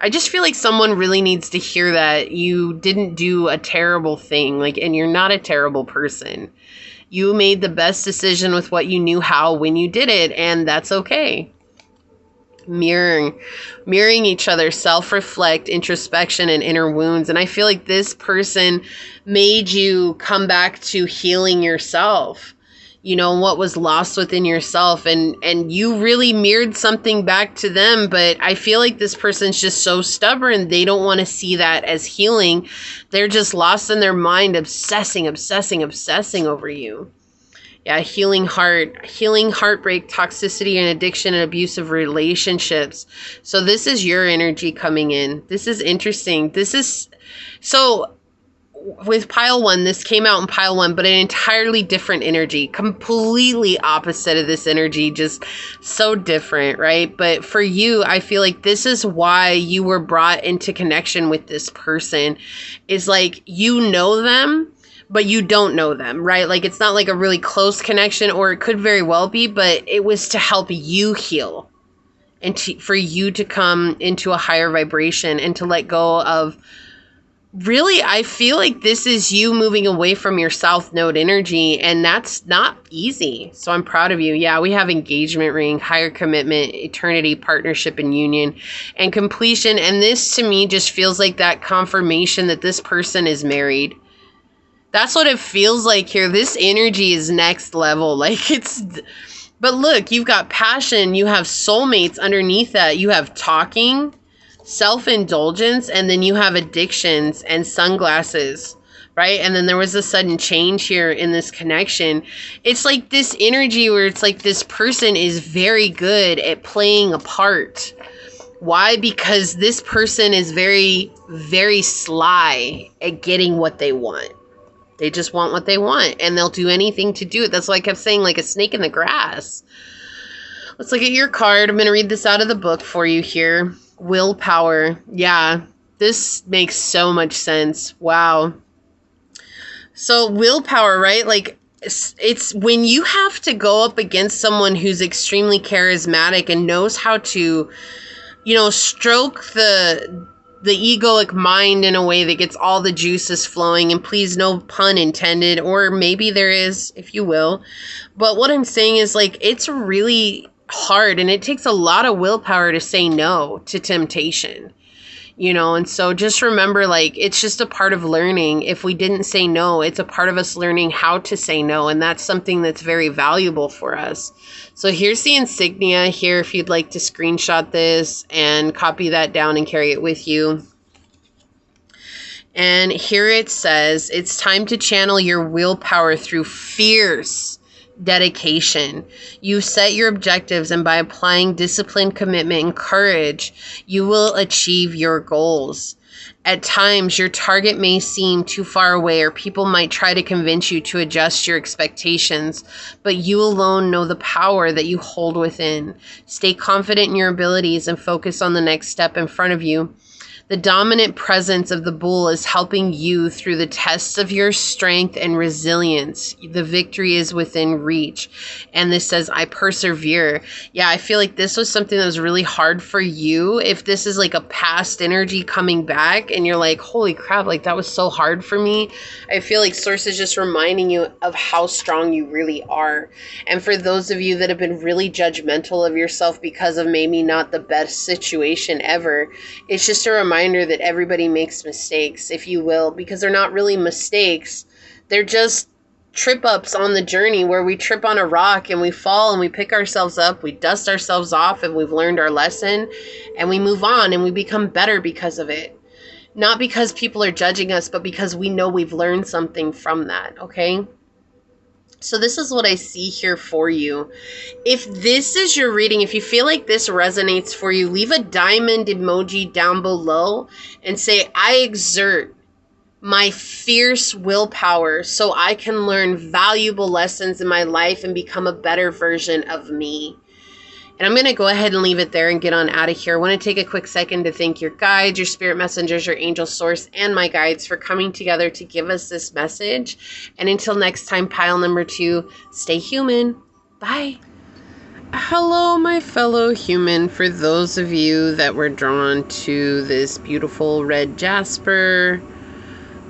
I just feel like someone really needs to hear that you didn't do a terrible thing, like, and you're not a terrible person. You made the best decision with what you knew how when you did it, and that's okay. mirroring each other, self-reflect, introspection, and inner wounds. And I feel like this person made you come back to healing yourself, you know, what was lost within yourself, and you really mirrored something back to them. But I feel like this person's just so stubborn. They don't want to see that as healing. They're just lost in their mind, obsessing over you. Yeah, healing heartbreak, toxicity and addiction and abusive relationships. So this is your energy coming in. This is interesting. So with pile 1, this came out in pile 1, but an entirely different energy, completely opposite of this energy, just so different, right? But for you, I feel like this is why you were brought into connection with this person, is like, you know them, but you don't know them, right? Like, it's not like a really close connection, or it could very well be, but it was to help you heal and for you to come into a higher vibration and to let go of, really, I feel like this is you moving away from your South Node energy, and that's not easy. So I'm proud of you. Yeah, we have engagement ring, higher commitment, eternity, partnership, and union, and completion. And this to me just feels like that confirmation that this person is married. That's what it feels like here. This energy is next level. Like, it's, but look, you've got passion, you have soulmates underneath that, you have talking, self-indulgence, and then you have addictions and sunglasses, right? And then there was a sudden change here in this connection. It's like this energy where it's like this person is very good at playing a part. Why? Because this person is very, very sly at getting what they want. They just want what they want, and they'll do anything to do it. That's why I kept saying, like a snake in the grass. Let's look at your card. I'm going to read this out of the book for you here. Willpower. Yeah, this makes so much sense. Wow. So willpower, right? Like, it's when you have to go up against someone who's extremely charismatic and knows how to, you know, stroke the egoic mind in a way that gets all the juices flowing, and please, no pun intended, or maybe there is, if you will. But what I'm saying is, like, it's really hard, and it takes a lot of willpower to say no to temptation, you know. And so just remember, like, it's just a part of learning. If we didn't say no, it's a part of us learning how to say no, and that's something that's very valuable for us. So here's the insignia here if you'd like to screenshot this and copy that down and carry it with you. And here it says, it's time to channel your willpower through fierce dedication. You set your objectives, and by applying discipline, commitment, and courage, you will achieve your goals. At times, your target may seem too far away, or people might try to convince you to adjust your expectations, but you alone know the power that you hold within. Stay confident in your abilities and focus on the next step in front of you. The dominant presence of the bull is helping you through the tests of your strength and resilience. The victory is within reach. And this says, I persevere. Yeah, I feel like this was something that was really hard for you. If this is like a past energy coming back and you're like, holy crap, like that was so hard for me. I feel like Source is just reminding you of how strong you really are. And for those of you that have been really judgmental of yourself because of maybe not the best situation ever, it's just a reminder that everybody makes mistakes, if you will, because they're not really mistakes. They're just trip ups on the journey where we trip on a rock and we fall and we pick ourselves up, we dust ourselves off, and we've learned our lesson and we move on and we become better because of it. Not because people are judging us, but because we know we've learned something from that, okay? So this is what I see here for you. If this is your reading, if you feel like this resonates for you, leave a diamond emoji down below and say, I exert my fierce willpower so I can learn valuable lessons in my life and become a better version of me. And I'm going to go ahead and leave it there and get on out of here. I want to take a quick second to thank your guides, your spirit messengers, your angel source, and my guides for coming together to give us this message. And until next time, pile number 2, stay human. Bye. Hello, my fellow human. For those of you that were drawn to this beautiful red jasper,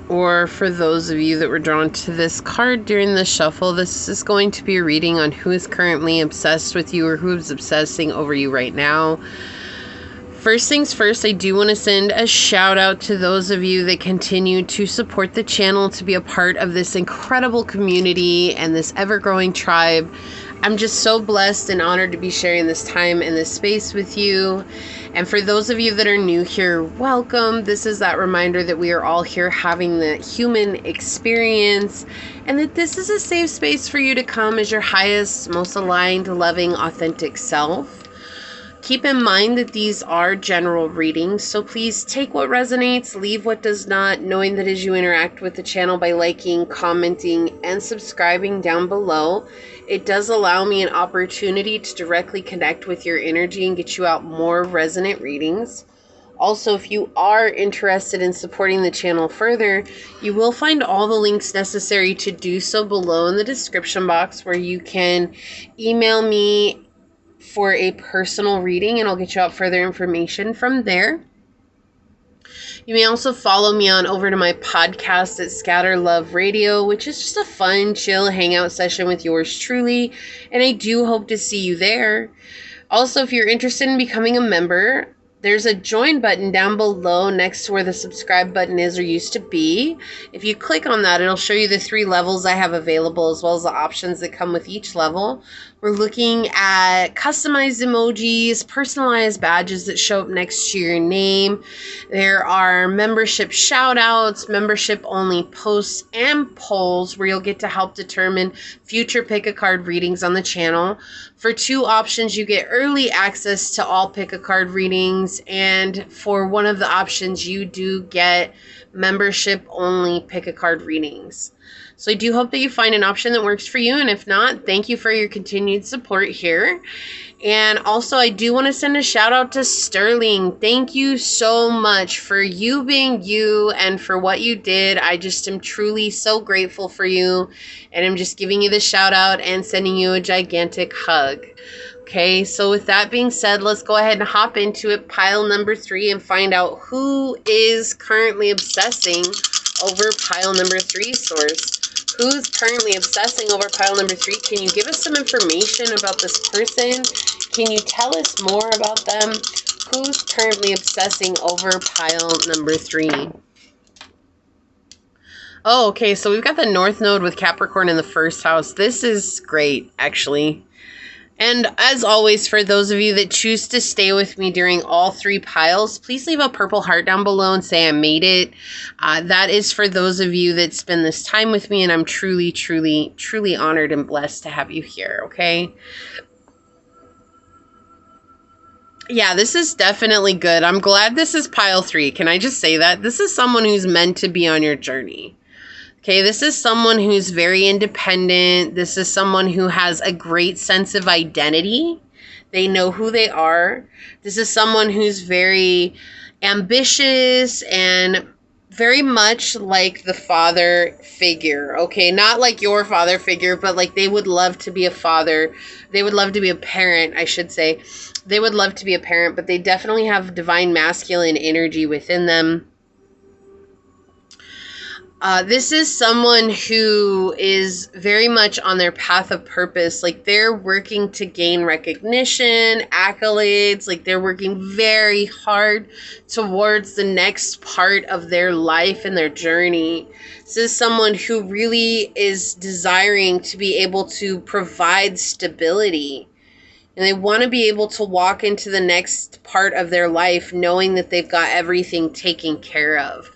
or for those of you that were drawn to this card during the shuffle, this is going to be a reading on who is currently obsessed with you or who is obsessing over you right now. First things first, I do want to send a shout out to those of you that continue to support the channel, to be a part of this incredible community and this ever-growing tribe. I'm just so blessed and honored to be sharing this time and this space with you. And for those of you that are new here, welcome. This is that reminder that we are all here having the human experience, and that this is a safe space for you to come as your highest, most aligned, loving, authentic self. Keep in mind that these are general readings, so please take what resonates, leave what does not, knowing that as you interact with the channel by liking, commenting, and subscribing down below, it does allow me an opportunity to directly connect with your energy and get you out more resonant readings. Also, if you are interested in supporting the channel further, you will find all the links necessary to do so below in the description box, where you can email me for a personal reading and I'll get you out further information from there. You may also follow me on over to my podcast at Scatter Love Radio, which is just a fun, chill hangout session with yours truly, and I do hope to see you there. Also, if you're interested in becoming a member, there's a join button down below next to where the subscribe button is or used to be. If you click on that, it'll show you the 3 levels I have available, as well as the options that come with each level. We're looking at customized emojis, personalized badges that show up next to your name. There are membership shout outs, membership only posts and polls where you'll get to help determine future pick a card readings on the channel. For 2 options, you get early access to all pick a card readings, and for one of the options, you do get membership only pick a card readings. So I do hope that you find an option that works for you, and if not, thank you for your continued support here. And also, I do want to send a shout out to Sterling. Thank you so much for you being you and for what you did. I just am truly so grateful for you, and I'm just giving you the shout out and sending you a gigantic hug. Okay, so with that being said, let's go ahead and hop into it, pile number 3, and find out who is currently obsessing over pile number 3, source. Who's currently obsessing over pile number 3? Can you give us some information about this person? Can you tell us more about them? Who's currently obsessing over pile number 3? Oh, okay, so we've got the North Node with Capricorn in the first house. This is great, actually. And as always, for those of you that choose to stay with me during all 3 piles, please leave a purple heart down below and say I made it. That is for those of you that spend this time with me, and I'm truly, truly, truly honored and blessed to have you here, okay? Yeah, this is definitely good. I'm glad this is pile 3. Can I just say that? This is someone who's meant to be on your journey. Okay, this is someone who's very independent. This is someone who has a great sense of identity. They know who they are. This is someone who's very ambitious and very much like the father figure. Okay, not like your father figure, but like they would love to be a father. They would love to be a parent, I should say. They would love to be a parent, but they definitely have divine masculine energy within them. This is someone who is very much on their path of purpose. Like they're working to gain recognition, accolades. Like they're working very hard towards the next part of their life and their journey. This is someone who really is desiring to be able to provide stability. And they want to be able to walk into the next part of their life knowing that they've got everything taken care of.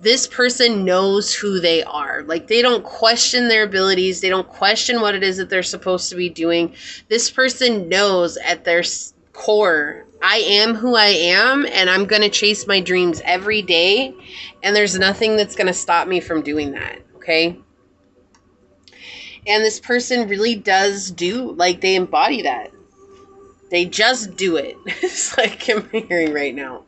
This person knows who they are. Like they don't question their abilities. They don't question what it is that they're supposed to be doing. This person knows at their core, I am who I am, and I'm going to chase my dreams every day. And there's nothing that's going to stop me from doing that. Okay. And this person really does do, like they embody that. They just do it. It's like I'm hearing right now.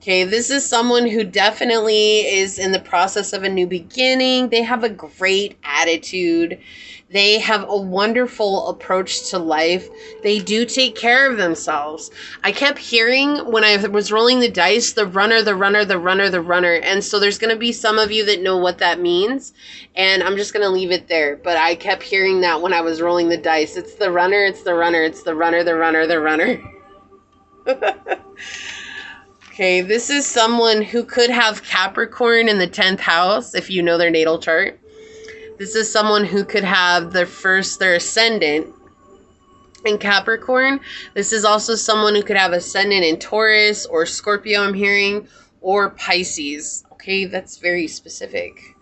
Okay, this is someone who definitely is in the process of a new beginning. They have a great attitude. They have a wonderful approach to life. They do take care of themselves. I kept hearing when I was rolling the dice, the runner, the runner, the runner, the runner. And so there's going to be some of you that know what that means. And I'm just going to leave it there. But I kept hearing that when I was rolling the dice. It's the runner, it's the runner, it's the runner, the runner, the runner. Okay, this is someone who could have Capricorn in the 10th house, if you know their natal chart. This is someone who could have their ascendant in Capricorn. This is also someone who could have ascendant in Taurus or Scorpio, I'm hearing, or Pisces. Okay, that's very specific.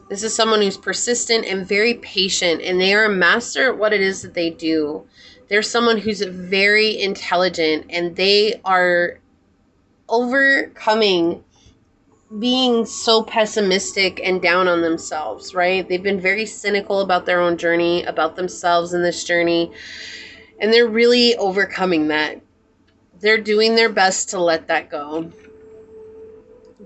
This is someone who's persistent and very patient, and they are a master at what it is that they do. They're someone who's very intelligent, and they are overcoming being so pessimistic and down on themselves, right? They've been very cynical about their own journey, about themselves in this journey, and they're really overcoming that. They're doing their best to let that go.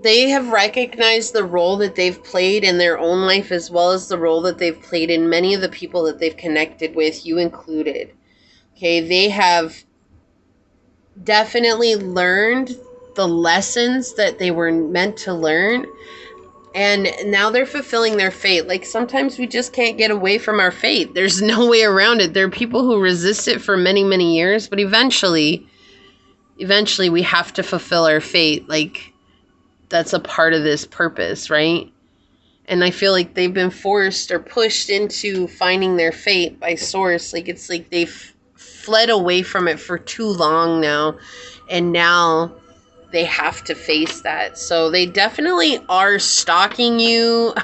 They have recognized the role that they've played in their own life, as well as the role that they've played in many of the people that they've connected with, you included. Okay, they have definitely learned the lessons that they were meant to learn, and now they're fulfilling their fate. Like, sometimes we just can't get away from our fate. There's no way around it. There are people who resist it for many, many years, but eventually we have to fulfill our fate. Like, that's a part of this purpose, right? And I feel like they've been forced or pushed into finding their fate by source. Like, it's like they've fled away from it for too long now, and now they have to face that. So they definitely are stalking you.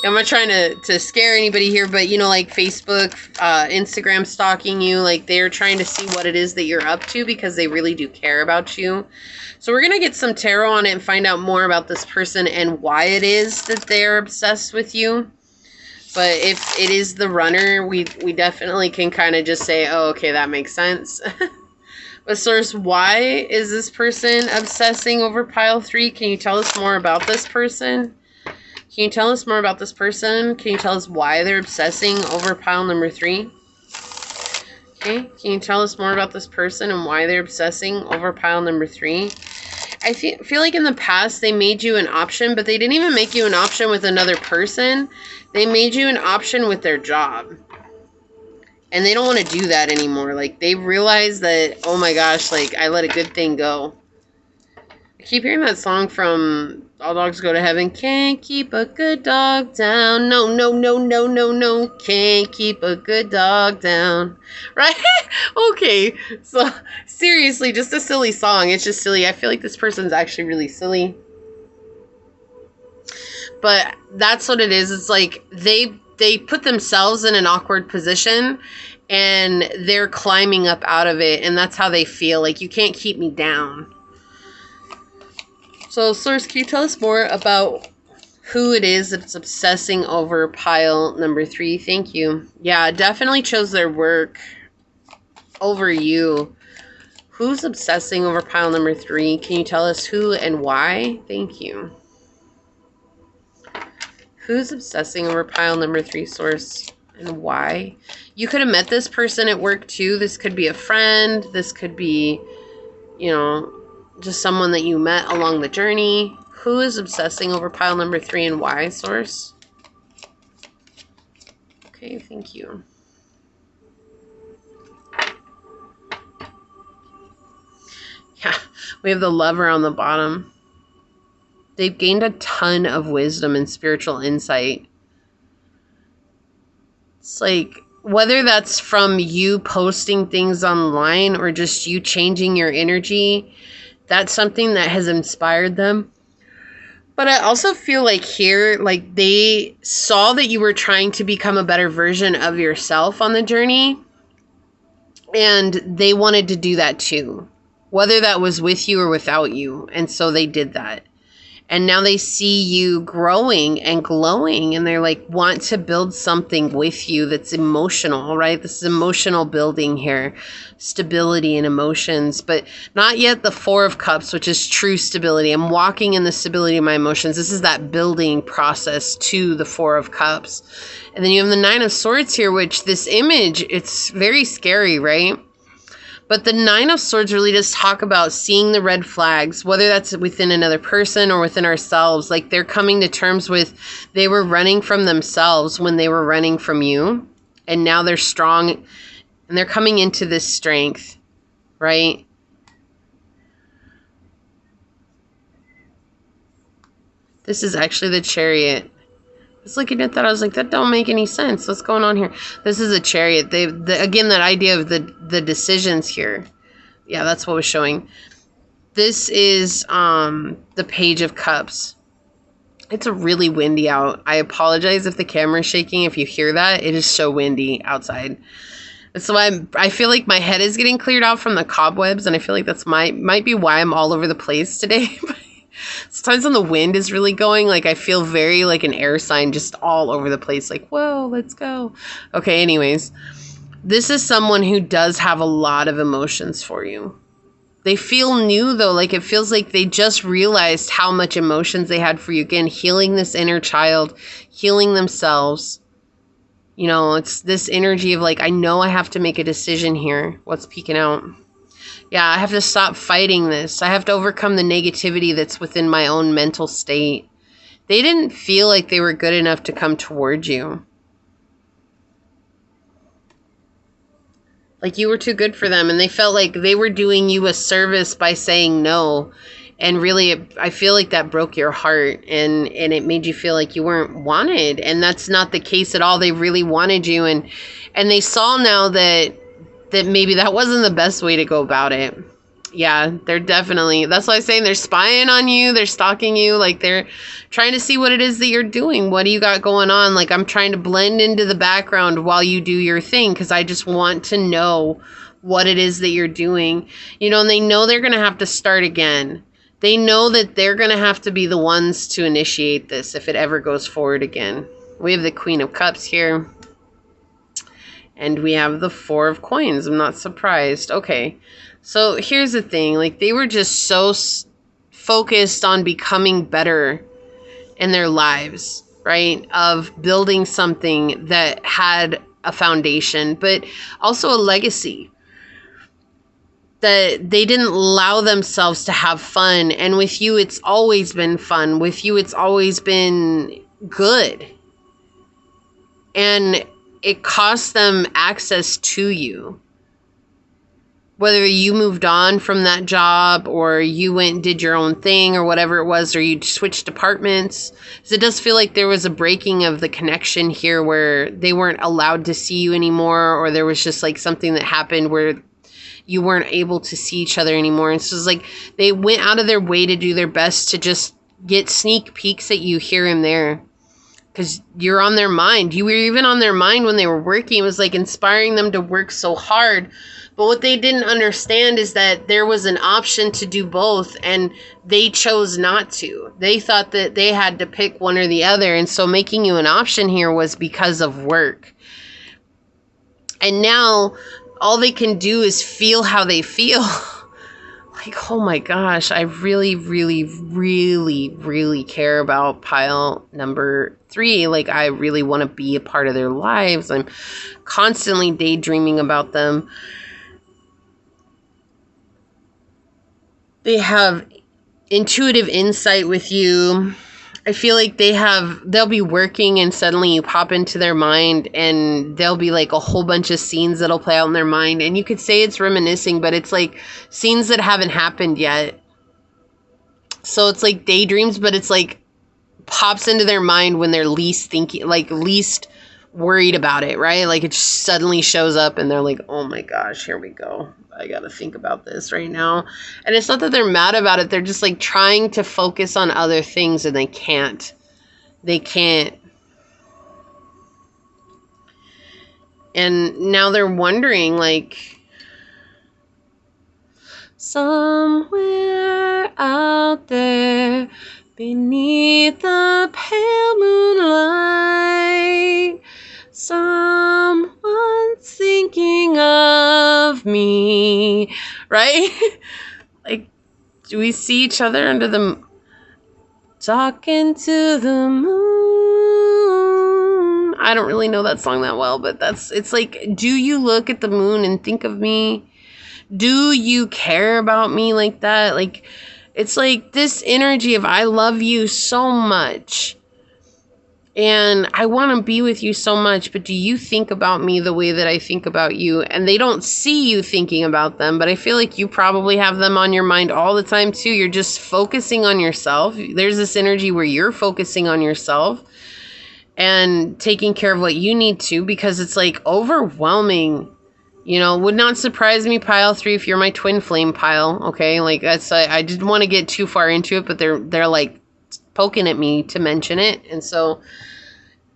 I'm not trying to scare anybody here, but, you know, like Facebook, Instagram stalking you. Like, they're trying to see what it is that you're up to, because they really do care about you. So we're going to get some tarot on it and find out more about this person and why it is that they're obsessed with you. But if it is the runner, we definitely can kind of just say, oh, okay, that makes sense. But source, why is this person obsessing over pile 3? Can you tell us more about this person? Can you tell us more about this person? Can you tell us why they're obsessing over pile number 3? Okay, can you tell us more about this person and why they're obsessing over pile number 3? I feel like in the past they made you an option, but they didn't even make you an option with another person. They made you an option with their job. And they don't want to do that anymore. Like, they realize that, oh my gosh, like, I let a good thing go. I keep hearing that song from All Dogs Go to Heaven. Can't keep a good dog down. No, no, no, no, no, no. Can't keep a good dog down. Right? Okay. So, seriously, just a silly song. It's just silly. I feel like this person's actually really silly. But that's what it is. It's like they put themselves in an awkward position, and they're climbing up out of it, and that's how they feel. Like, you can't keep me down. So, source, can you tell us more about who it is that's obsessing over pile number 3? Thank you. Yeah, definitely chose their work over you. Who's obsessing over pile number 3? Can you tell us who and why? Thank you. Who's obsessing over pile number 3, source, and why? You could have met this person at work too. This could be a friend. This could be, you know, just someone that you met along the journey. Who is obsessing over pile number 3 and why, source? Okay, thank you. Yeah, we have the Lover on the bottom. They've gained a ton of wisdom and spiritual insight. It's like, whether that's from you posting things online or just you changing your energy, that's something that has inspired them. But I also feel like here, like, they saw that you were trying to become a better version of yourself on the journey, and they wanted to do that too, whether that was with you or without you. And so they did that. And now they see you growing and glowing, and they're like, want to build something with you that's emotional, right? This is emotional building here, stability and emotions, but not yet the Four of Cups, which is true stability. I'm walking in the stability of my emotions. This is that building process to the Four of Cups. And then you have the Nine of Swords here, which this image, it's very scary, right? But the Nine of Swords really does talk about seeing the red flags, whether that's within another person or within ourselves. Like they're coming to terms with, they were running from themselves when they were running from you. And now they're strong and they're coming into this strength, right? This is actually the Chariot. I was looking at that. I was like, that don't make any sense. What's going on here? This is a Chariot. Again, that idea of the decisions here. Yeah, that's what was showing. This is the Page of Cups. It's really windy out. I apologize if the camera's shaking. If you hear that, it is so windy outside. So I feel like my head is getting cleared out from the cobwebs, and I feel like that's might be why I'm all over the place today. Sometimes when the wind is really going, like I feel very like an air sign just all over the place. Like, whoa, let's go. Okay, anyways. This is someone who does have a lot of emotions for you. They feel new though. Like it feels like they just realized how much emotions they had for you. Again, healing this inner child, healing themselves. You know, it's this energy of like, I know I have to make a decision here. What's peeking out? Yeah, I have to stop fighting this. I have to overcome the negativity that's within my own mental state. They didn't feel like they were good enough to come towards you. Like you were too good for them, and they felt like they were doing you a service by saying no. And really, I feel like that broke your heart, and it made you feel like you weren't wanted. And that's not the case at all. They really wanted you, and they saw now that maybe that wasn't the best way to go about it. Yeah, they're definitely, that's why I'm saying they're spying on you. They're stalking you. Like they're trying to see what it is that you're doing. What do you got going on? Like I'm trying to blend into the background while you do your thing, because I just want to know what it is that you're doing. You know, and they know they're going to have to start again. They know that they're going to have to be the ones to initiate this if it ever goes forward again. We have the Queen of Cups here. And we have the Four of Coins. I'm not surprised. Okay. So here's the thing. Like they were just so focused on becoming better in their lives, right? Of building something that had a foundation, but also a legacy. That they didn't allow themselves to have fun. And with you, it's always been fun. With you, it's always been good. And it cost them access to you. Whether you moved on from that job or you went and did your own thing or whatever it was, or you switched departments. So it does feel like there was a breaking of the connection here where they weren't allowed to see you anymore, or there was just like something that happened where you weren't able to see each other anymore. And so it's like they went out of their way to do their best to just get sneak peeks at you here and there. Because you're on their mind. You were even on their mind when they were working. It was like inspiring them to work so hard. But what they didn't understand is that there was an option to do both, and they chose not to. They thought that they had to pick one or the other. And so making you an option here was because of work. And now all they can do is feel how they feel. Like, oh my gosh, I really, really, really, really care about pile number 3. Like, I really want to be a part of their lives. I'm constantly daydreaming about them. They have intuitive insight with you. I feel like they'll be working and suddenly you pop into their mind and there'll be like a whole bunch of scenes that'll play out in their mind. And you could say it's reminiscing, but it's like scenes that haven't happened yet. So it's like daydreams, but it's like pops into their mind when they're least thinking, like least worried about it, right? Like it just suddenly shows up and they're like, oh my gosh, here we go. I got to think about this right now. And it's not that they're mad about it. They're just like trying to focus on other things and they can't. They can't. And now they're wondering like, somewhere out there, Beneath the pale moonlight, someone's thinking of me, right? Like, do we see each other under the... Talking to the moon. I don't really know that song that well, but it's like, do you look at the moon and think of me? Do you care about me like that? Like, it's like this energy of I love you so much. And I want to be with you so much, but do you think about me the way that I think about you? And they don't see you thinking about them, but I feel like you probably have them on your mind all the time too. You're just focusing on yourself. There's this energy where you're focusing on yourself and taking care of what you need to, because it's like overwhelming. You know, would not surprise me, pile 3, if you're my twin flame pile. Okay, like that's I didn't want to get too far into it, but they're like poking at me to mention it. And so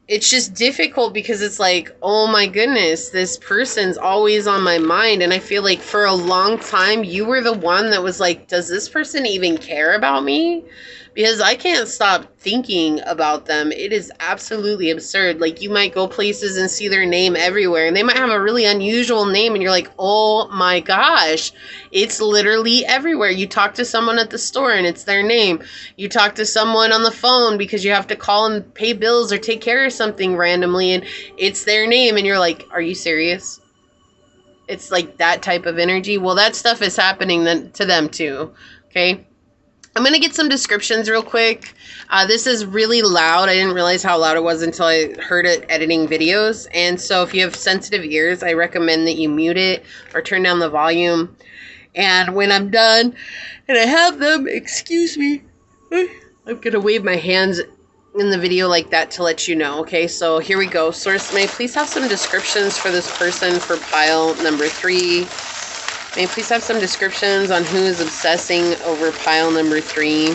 it's just difficult because it's like, oh my goodness, this person's always on my mind. And I feel like for a long time, you were the one that was like, does this person even care about me? Because I can't stop thinking about them. It is absolutely absurd. Like, you might go places and see their name everywhere, and they might have a really unusual name, and you're like, oh my gosh, it's literally everywhere. You talk to someone at the store, and it's their name. You talk to someone on the phone because you have to call and pay bills or take care of something randomly, and it's their name, and you're like, are you serious? It's like that type of energy. Well, that stuff is happening then to them too, okay? I'm going to get some descriptions real quick. This is really loud. I didn't realize how loud it was until I heard it editing videos. And so if you have sensitive ears, I recommend that you mute it or turn down the volume. And when I'm done and I have them, excuse me, I'm going to wave my hands in the video like that to let you know. Okay, so here we go. Source, may I please have some descriptions for this person for pile number 3? May I please have some descriptions on who is obsessing over pile number 3?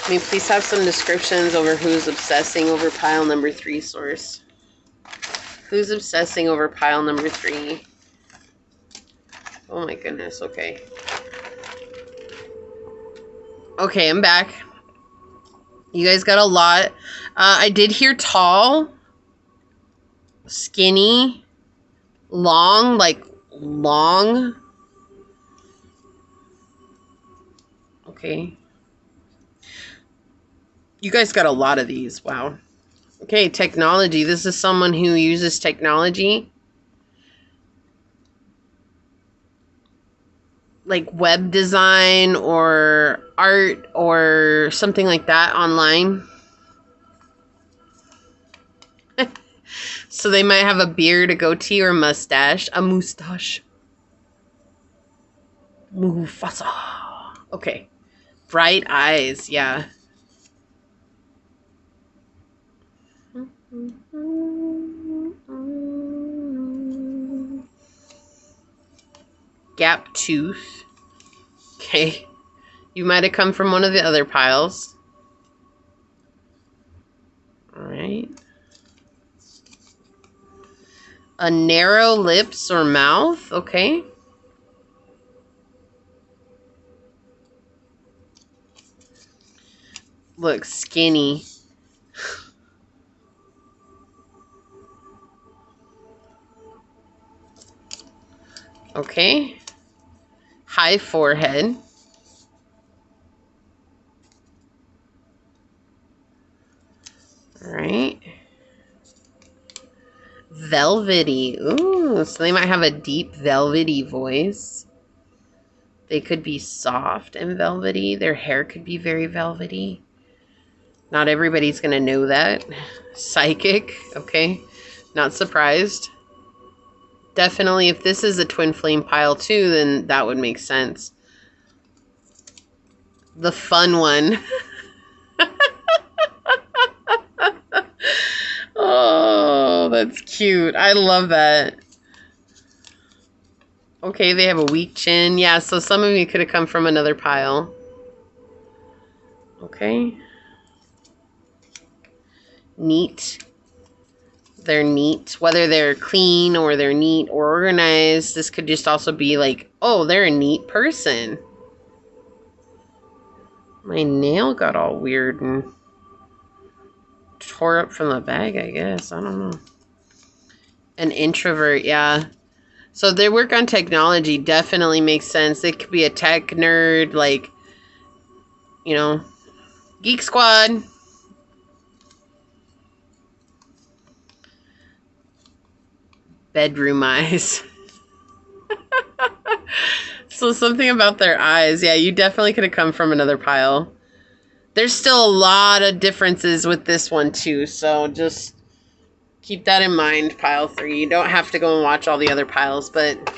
May I please have some descriptions over who's obsessing over pile number 3, source? Who's obsessing over pile number 3? Oh my goodness, okay. Okay, I'm back. You guys got a lot. I did hear tall, skinny, long, like long. Okay. You guys got a lot of these. Wow. Okay, technology. This is someone who uses technology. Like web design or art or something like that online. So they might have a beard, a goatee, or a mustache. A moustache. Mufasa. Okay. Bright eyes, yeah. Gap tooth. Okay. You might have come from one of the other piles. Alright. A narrow lips or mouth. Okay. Look, skinny. Okay. High forehead. All right. Velvety. Ooh, so they might have a deep velvety voice. They could be soft and velvety. Their hair could be very velvety. Not everybody's going to know that. Psychic. Okay. Not surprised. Definitely, if this is a twin flame pile too, then that would make sense. The fun one. Oh, that's cute. I love that. Okay, they have a weak chin. Yeah, so some of you could have come from another pile. Okay. Neat. They're neat. Whether they're clean or they're neat or organized, this could just also be like, oh, they're a neat person. My nail got all weird and tore up from the bag, I guess. I don't know. An introvert, yeah. So they work on technology. Definitely makes sense. They could be a tech nerd, like, you know, Geek Squad. Bedroom eyes. So something about their eyes. Yeah, you definitely could have come from another pile. There's still a lot of differences with this one too, so just keep that in mind, pile 3. You don't have to go and watch all the other piles, but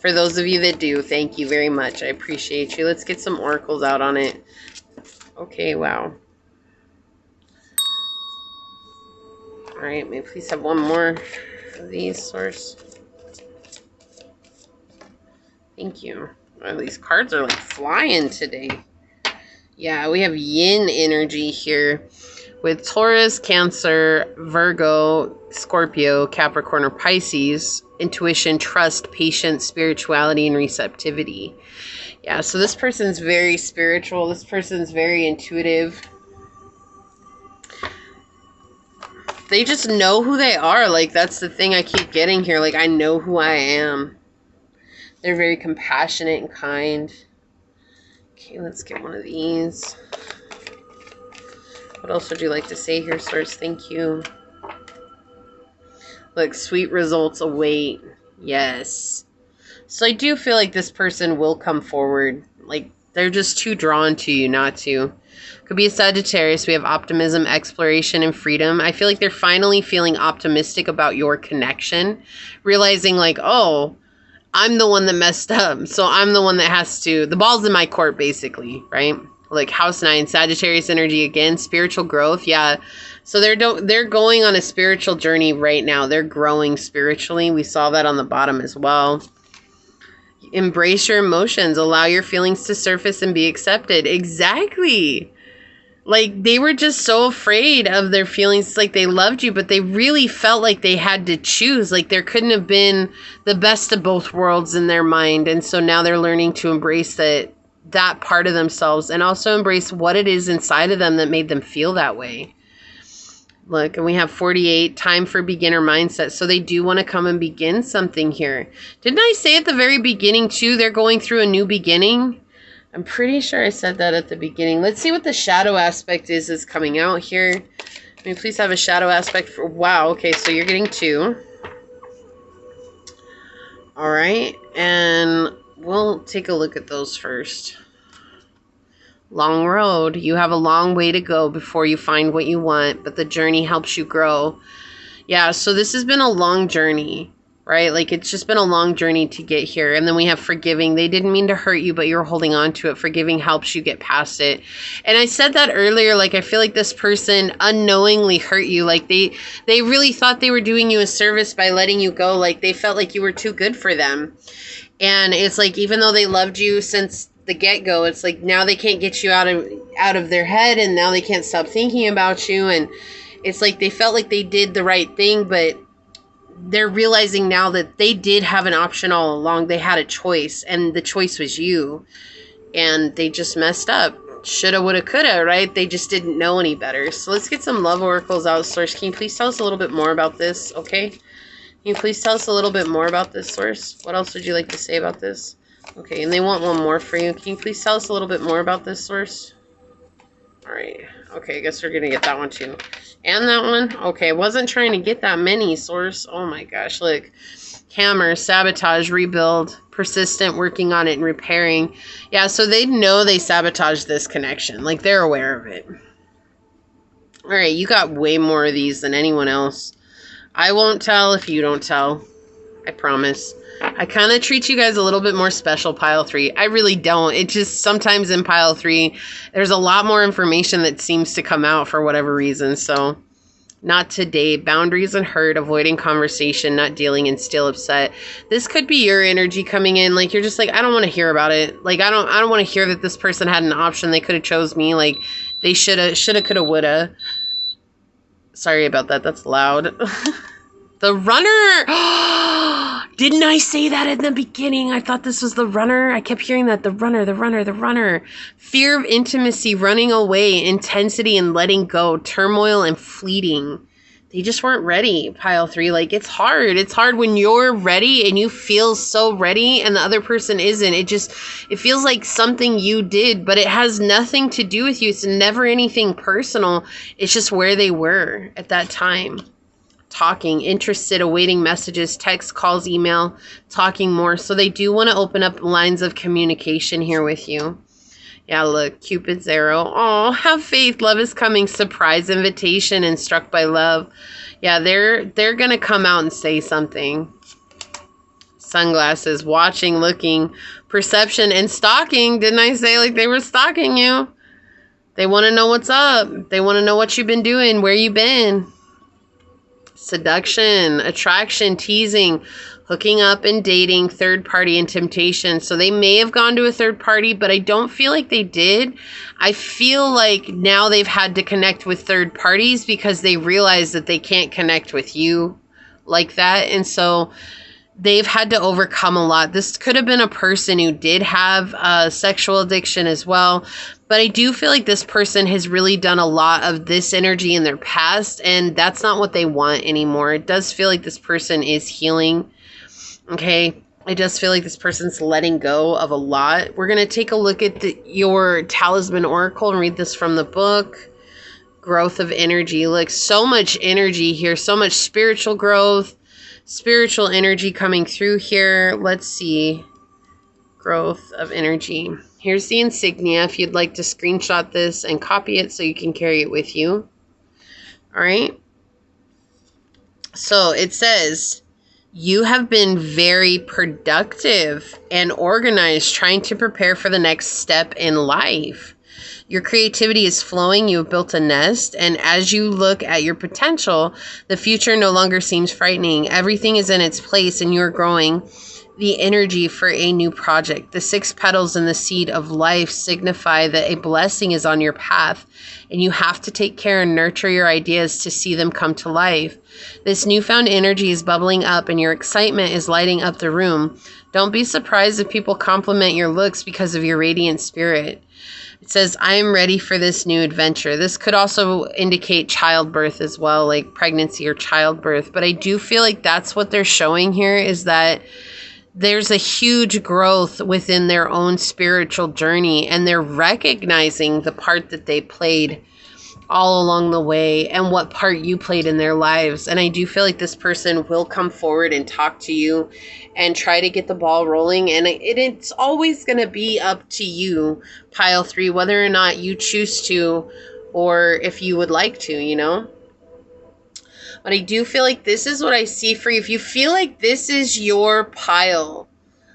for those of you that do, thank you very much. I appreciate you. Let's get some oracles out on it. Okay, wow. Alright, may I please have one more of these, source? Thank you. Well, these cards are like flying today. Yeah, we have yin energy here with Taurus, Cancer, Virgo, Scorpio, Capricorn, or Pisces. Intuition, trust, patience, spirituality, and receptivity. Yeah, so this person's very spiritual. This person's very intuitive. They just know who they are. Like, that's the thing I keep getting here. Like, I know who I am. They're very compassionate and kind. Okay, let's get one of these. What else would you like to say here, source? Thank you. Look, sweet results await. Yes. So I do feel like this person will come forward. Like, they're just too drawn to you not to. Could be a Sagittarius. We have optimism, exploration, and freedom. I feel like they're finally feeling optimistic about your connection. Realizing like, oh, I'm the one that messed up. So I'm the one that has to... The ball's in my court, basically, right? Like house 9, Sagittarius energy again, spiritual growth. Yeah. So they're going on a spiritual journey right now. They're growing spiritually. We saw that on the bottom as well. Embrace your emotions. Allow your feelings to surface and be accepted. Exactly. Like, they were just so afraid of their feelings. It's like they loved you, but they really felt like they had to choose. Like, there couldn't have been the best of both worlds in their mind. And so now they're learning to embrace that part of themselves and also embrace what it is inside of them that made them feel that way. Look, and we have 48, time for beginner mindset. So they do want to come and begin something here. Didn't I say at the very beginning, too, they're going through a new beginning? I'm pretty sure I said that at the beginning. Let's see what the shadow aspect is coming out here. Can we please have a shadow aspect for... Wow, okay, so you're getting 2. All right, and we'll take a look at those first. Long road. You have a long way to go before you find what you want, but the journey helps you grow. Yeah, so this has been a long journey, right? Like, it's just been a long journey to get here. And then we have forgiving. They didn't mean to hurt you, but you're holding on to it. Forgiving helps you get past it. And I said that earlier, like, I feel like this person unknowingly hurt you. Like, they really thought they were doing you a service by letting you go. Like, they felt like you were too good for them. And it's like, even though they loved you since the get-go, it's like now they can't get you out of their head, and now they can't stop thinking about you. And it's like they felt like they did the right thing, but they're realizing now that they did have an option all along. They had a choice, and the choice was you. And they just messed up. Shoulda, woulda, coulda, right? They just didn't know any better. So let's get some love oracles out, source. Can you please tell us a little bit more about this, okay? Can you please tell us a little bit more about this, source? What else would you like to say about this? Okay, and they want one more for you. Can you please tell us a little bit more about this, source? All right. Okay, I guess we're going to get that one too. And that one? Okay, I wasn't trying to get that many, source. Oh my gosh, look. Hammer, sabotage, rebuild, persistent, working on it and repairing. Yeah, so they know they sabotaged this connection. Like, they're aware of it. All right, you got way more of these than anyone else. I won't tell if you don't tell. I promise. I kind of treat you guys a little bit more special, pile 3. I really don't. It just sometimes in pile 3, there's a lot more information that seems to come out for whatever reason. So, not today. Boundaries and hurt, avoiding conversation, not dealing, and still upset. This could be your energy coming in. Like, you're just like, I don't want to hear about it. Like, I don't want to hear that this person had an option. They could have chose me. Like, they shoulda, coulda, woulda. Sorry about that. That's loud. The runner. Didn't I say that in the beginning? I thought this was the runner. I kept hearing that. The runner, the runner, the runner. Fear of intimacy, running away, intensity and letting go, turmoil and fleeting. They just weren't ready, pile 3. Like, it's hard. It's hard when you're ready and you feel so ready and the other person isn't. It feels like something you did, but it has nothing to do with you. It's never anything personal. It's just where they were at that time. Talking, interested, awaiting messages, text, calls, email, talking more. So they do want to open up lines of communication here with you. Yeah, look, Cupid's arrow. Oh, have faith. Love is coming. Surprise invitation and struck by love. Yeah, they're going to come out and say something. Sunglasses, watching, looking, perception, and stalking. Didn't I say like they were stalking you? They want to know what's up. They want to know what you've been doing, where you been. Seduction, attraction, teasing, hooking up and dating, third party and temptation. So they may have gone to a third party, but I don't feel like they did. I feel like now they've had to connect with third parties because they realize that they can't connect with you like that. And so they've had to overcome a lot. This could have been a person who did have a sexual addiction as well. But I do feel like this person has really done a lot of this energy in their past, and that's not what they want anymore. It does feel like this person is healing. Okay, I just feel like this person's letting go of a lot. We're going to take a look at your talisman oracle and read this from the book. Growth of energy. Like, so much energy here, so much spiritual growth, spiritual energy coming through here. Let's see. Growth of energy. Here's the insignia if you'd like to screenshot this and copy it so you can carry it with you. All right. So it says, you have been very productive and organized, trying to prepare for the next step in life. Your creativity is flowing. You have built a nest. And as you look at your potential, the future no longer seems frightening. Everything is in its place and you're growing the energy for a new project. The 6 petals and the seed of life signify that a blessing is on your path, and you have to take care and nurture your ideas to see them come to life. This newfound energy is bubbling up, and your excitement is lighting up the room. Don't be surprised if people compliment your looks because of your radiant spirit. It says, I am ready for this new adventure. This could also indicate childbirth as well, like pregnancy or childbirth. But I do feel like that's what they're showing here, is that there's a huge growth within their own spiritual journey, and they're recognizing the part that they played all along the way and what part you played in their lives. And I do feel like this person will come forward and talk to you and try to get the ball rolling. And it's always going to be up to you, pile 3, whether or not you choose to or if you would like to, you know. But I do feel like this is what I see for you. If you feel like this is your pile,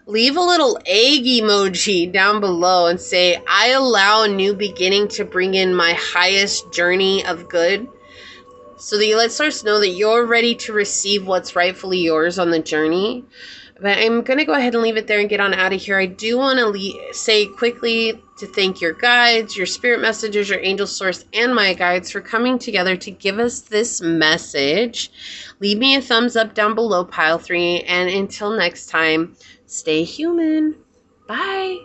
leave a little egg emoji down below and say, I allow a new beginning to bring in my highest journey of good. So that you let source know that you're ready to receive what's rightfully yours on the journey. But I'm going to go ahead and leave it there and get on out of here. I do want to say quickly to thank your guides, your spirit messengers, your angel source, and my guides for coming together to give us this message. Leave me a thumbs up down below, pile 3. And until next time, stay human. Bye.